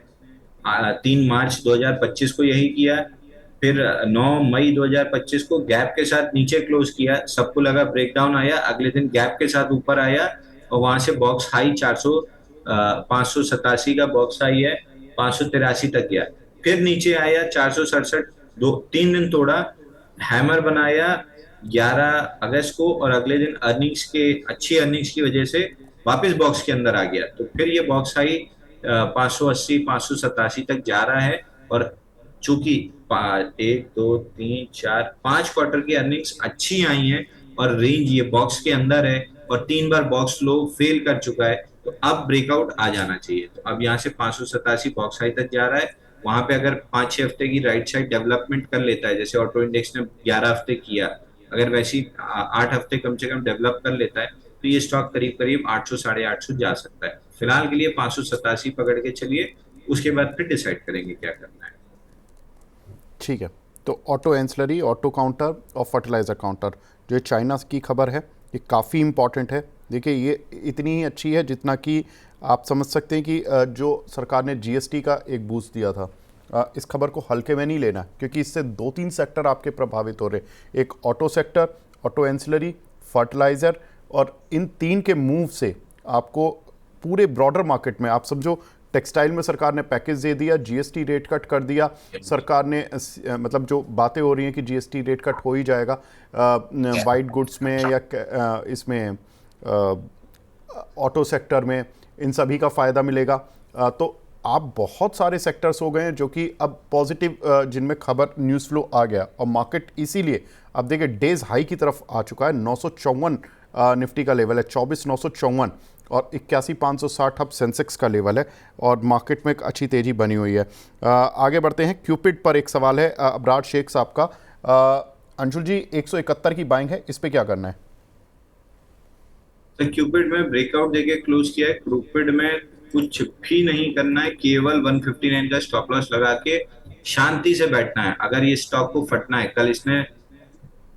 3 मार्च 2025 को यही किया, फिर 9 मई 2025 को गैप के साथ नीचे क्लोज किया, सबको लगा ब्रेकडाउन आया, अगले दिन गैप के साथ ऊपर आया और वहां से बॉक्स हाई 587 का बॉक्स हाई है, 583 तक गया, फिर नीचे आया 467, 2-3 दिन तोड़ा, हैमर बनाया 11 अगस्त को, और अगले दिन अच्छी अर्निंग्स की वजह से वापस बॉक्स के अंदर आ गया। तो फिर ये बॉक्स हाई 580, 587 तक जा रहा है। और चूंकि 1, 2, 3, 4, 5 क्वार्टर की अर्निंग्स अच्छी आई हैं और रेंज ये बॉक्स के अंदर है और 3 बार बॉक्स लो फेल कर चुका है, तो अब ब्रेकआउट आ जाना चाहिए। तो अब यहाँ से 587 बॉक्स हाई तक जा रहा है। वहां पे अगर 5-6 हफ्ते की राइट साइड डेवलपमेंट कर लेता है, जैसे ऑटो इंडेक्स ने 11 हफ्ते किया, अगर वैसी 8 हफ्ते कम से कम डेवलप कर लेता है तो ये स्टॉक करीब करीब 800, 850 जा सकता है। फिलहाल के लिए 587 पकड़ के चलिए, उसके बाद फिर डिसाइड करेंगे क्या करना है। ठीक है, तो ऑटो एंसलरी, ऑटो काउंटर और फर्टिलाइज़र काउंटर, जो ये चाइना की खबर है, ये काफ़ी इम्पॉर्टेंट है। देखिए ये इतनी ही अच्छी है जितना कि आप समझ सकते हैं कि जो सरकार ने जीएसटी का एक बूस्ट दिया था, इस खबर को हल्के में नहीं लेना, क्योंकि इससे 2-3 सेक्टर आपके प्रभावित हो रहे। एक auto sector, auto ancillary, fertiliser, और इन 3 के मूव से आपको पूरे ब्रॉडर मार्केट में, आप समझो टेक्सटाइल में सरकार ने पैकेज दे दिया, जीएसटी रेट कट कर दिया सरकार ने, मतलब जो बातें हो रही हैं कि जीएसटी रेट कट हो ही जाएगा वाइट गुड्स में या इसमें ऑटो सेक्टर में, इन सभी का फ़ायदा मिलेगा। तो आप बहुत सारे सेक्टर्स हो गए हैं जो कि अब पॉजिटिव, जिनमें खबर न्यूज़ फ्लो आ गया, और मार्केट इसीलिए अब देखिए डेज हाई की तरफ आ चुका है। 954 निफ्टी का लेवल है, 24,954, और 81,560 अब सेंसेक्स का लेवल है, और मार्केट में एक अच्छी तेज़ी बनी हुई है। आगे बढ़ते हैं। क्यूपिड पर एक सवाल है अबरार शेख साहब का। अंशुल जी, 171 की बाइंग है, इस पर क्या करना है? तो क्यूपिड में ब्रेकआउट देके क्लोज किया है। क्यूपिड में कुछ भी नहीं करना है, केवल 159 का स्टॉप लॉस लगा के शांति से बैठना है। अगर ये स्टॉक को फटना है, कल इसने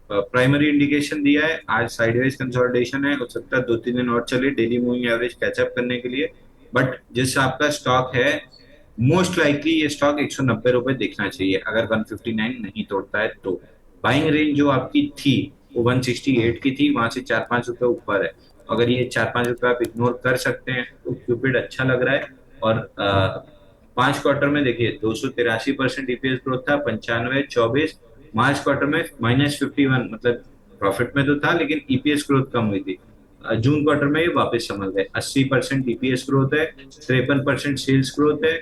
प्राइमरी इंडिकेशन दिया है, आज साइडवेज कंसोलिडेशन है, हो सकता है 2-3 दिन और चले डेली मूविंग एवरेज कैचअप करने के लिए। बट जिस आपका स्टॉक है, मोस्ट लाइकली ये स्टॉक 190 रुपए देखना चाहिए अगर 159 नहीं तोड़ता है तो। बाइंग रेंज जो आपकी थी वो 168 की थी, वहां से 4-5 रुपए ऊपर है। अगर ये 4-5 रुपए आप इग्नोर कर सकते हैं तो क्यूपिड अच्छा लग रहा है। और 5 क्वार्टर में देखिए 283% ईपीएस ग्रोथ था, 95, 24। मार्च क्वार्टर में -51, मतलब प्रॉफिट में तो था लेकिन ईपीएस ग्रोथ कम हुई थी। जून क्वार्टर में ये वापस संभल गए, 80% ईपीएस ग्रोथ है, 53% सेल्स ग्रोथ है।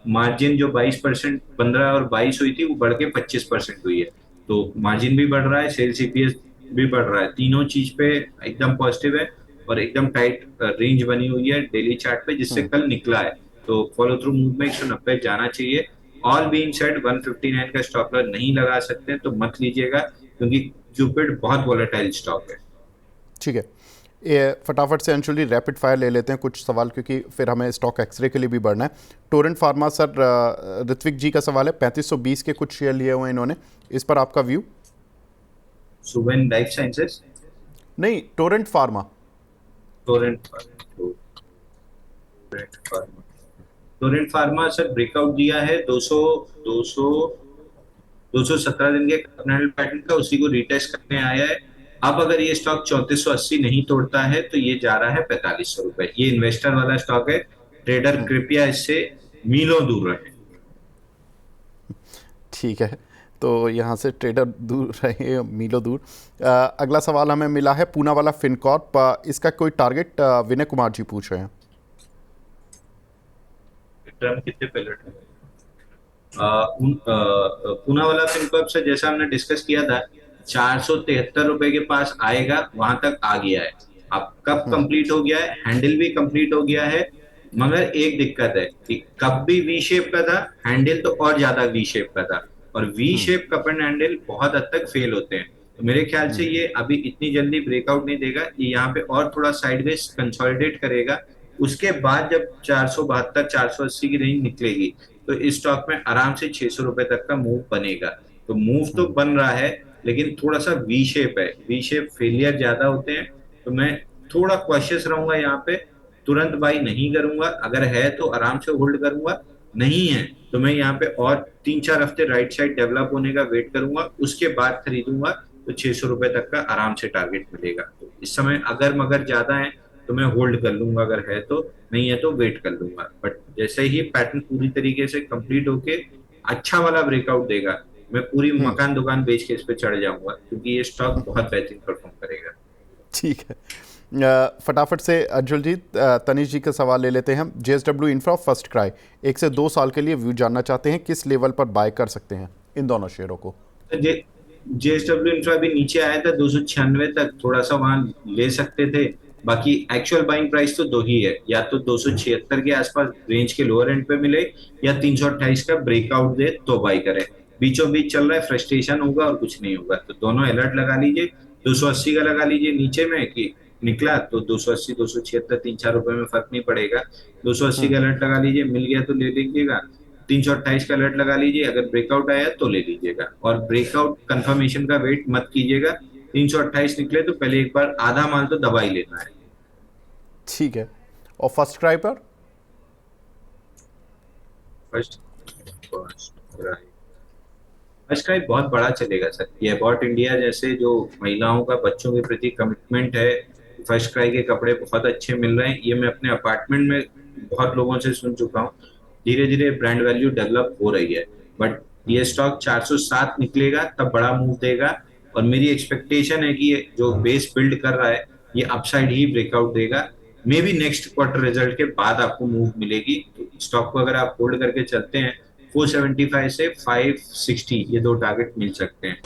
मार्जिन जो 22%, 15 और 22 हुई थी वो बढ़ के 25% हुई है। तो मार्जिन भी बढ़ रहा है, सेल्स ईपीएस भी बढ़ रहा है, तीनों चीज पे एकदम पॉजिटिव है। और एकदम टाइट रेंज बनी हुई है डेली चार्ट पे, जिससे कल निकला है। तो फॉलो थ्रू मूव में 190 जाना चाहिए। ऑल बीइंग सेड 159 का स्टॉप लॉस नहीं लगा सकते तो मत लीजिएगा, क्योंकि क्यूपिड बहुत वोलेटाइल स्टॉक है। ठीक है, ये फटाफट से अंशुल जी रैपिड फायर ले लेते हैं कुछ सवाल, क्योंकि फिर हमें स्टॉक एक्सरे के लिए भी बढ़ना है। टोरेंट फार्मा सर, ऋत्विक जी का सवाल है, 3520 के कुछ शेयर लिए हुए हैं इन्होंने, इस पर आपका व्यू? सुवेन लाइफ साइंसेस, नहीं, Torrent pharma. Torrent pharma, Torrent pharma sir breakout दिया है 200, 200, 217 दिन के कैंडल पैटर्न का, उसी को रिटेस्ट करने आया है। अब अगर ये स्टॉक 3480 नहीं तोड़ता है तो ये जा रहा है 4500 रुपए। ये इन्वेस्टर वाला स्टॉक है, ट्रेडर कृपया इससे मीलों दूर रहे। ठीक है, तो यहाँ से ट्रेडर दूर रहे, मीलों दूर। अगला सवाल हमें मिला है पूना वाला फिनकॉर्प, इसका कोई टारगेट? विनय कुमार जी पूछ रहे हैं। टर्म कितने पे लट है? पूना वाला फिनकॉर्प से जैसा हमने डिस्कस किया था, 473 रुपए के पास आएगा, वहां तक आ गया है। अब कब कंप्लीट हो गया है? हैंडल भी कंप्लीट हो गया है, मगर एक दिक्कत है कि कब भी वी शेप का था, हैंडल तो और ज्यादा वी शेप का था। और V shape cup and handle बहुत हद तक फेल होते हैं। तो मेरे ख्याल से ये अभी इतनी जल्दी ब्रेकआउट नहीं देगा, ये यहाँ पे और थोड़ा साइडवेज कंसोलिडेट करेगा। उसके बाद जब 472, 480 की रेंज निकलेगी तो इस स्टॉक में आराम से 600 रुपए तक का मूव बनेगा। तो मूव तो बन रहा है, लेकिन थोड़ा सा वी शेप है, वी शेप फेलियर ज्यादा होते हैं। तो मैं थोड़ा कॉशियस रहूंगा यहाँ पे, तुरंत बाई नहीं करूंगा। अगर है तो आराम से होल्ड करूंगा, नहीं है तो मैं यहाँ पे और 3-4 हफ्ते राइट साइड डेवलप होने का वेट करूंगा, उसके बाद खरीदूंगा। तो 600 रुपए तक का आराम से टारगेट मिलेगा। तो इस समय अगर मगर ज्यादा है तो मैं होल्ड कर लूंगा, अगर है तो, नहीं है तो वेट कर लूंगा। बट जैसे ही पैटर्न पूरी तरीके से कंप्लीट होके अच्छा वाला ब्रेकआउट देगा, मैं पूरी मकान दुकान बेच के इस पे चढ़ जाऊंगा, क्योंकि ये स्टॉक बहुत बेहतरीन परफॉर्म करेगा। ठीक है, फटाफट से अंशुल जी, तनिष जी का सवाल ले लेते हैं। जेएसडब्ल्यू इंफ्रा, फर्स्ट क्राई, 1 से 2 साल के लिए व्यू जानना चाहते हैं, किस लेवल पर बाय कर सकते हैं इन दोनों शेयरों को? जेएसडब्ल्यू इंफ्रा भी नीचे आया था 296 तक, थोड़ा सा वहां ले सकते थे। बाकी एक्चुअल बाइंग प्राइस तो दो ही है, या तो 276 के आसपास रेंज के लोअर एंड पे मिले, या 328 का ब्रेकआउट दे तो बाई करे। बीचों बीच चल रहा है, फ्रस्ट्रेशन होगा और कुछ नहीं होगा। तो दोनों अलर्ट लगा लीजिए। 280 का लगा लीजिए नीचे में, कि निकला तो 280, 276, 3-4 रुपए में फर्क नहीं पड़ेगा। 280 का अलर्ट लगा लीजिए, मिल गया तो ले लीजिएगा। 328 का अलर्ट लगा लीजिए, अगर ब्रेकआउट आया तो ले लीजिएगा। और ब्रेकआउट कंफर्मेशन का वेट मत कीजिएगा, 328 निकले तो पहले एक बार आधा माल तो दबा ही लेना है। ठीक है, और फर्स्ट क्राई पर? फर्स्ट फर्स्ट क्राई बहुत बड़ा चलेगा सर। ये अबाउट इंडिया जैसे जो महिलाओं का बच्चों के प्रति कमिटमेंट है, फर्स्ट क्राई के कपड़े बहुत अच्छे मिल रहे हैं। ये मैं अपने अपार्टमेंट में बहुत लोगों से सुन चुका हूँ। धीरे धीरे ब्रांड वैल्यू डेवलप हो रही है। बट ये स्टॉक 407 निकलेगा तब बड़ा मूव देगा। और मेरी एक्सपेक्टेशन है कि ये जो बेस बिल्ड कर रहा है, ये अपसाइड ही ब्रेकआउट देगा। May be next quarter result के बाद आपको मूव मिलेगी। तो स्टॉक को अगर आप होल्ड करके चलते हैं, 475 से 560 ये दो टारगेट मिल सकते हैं।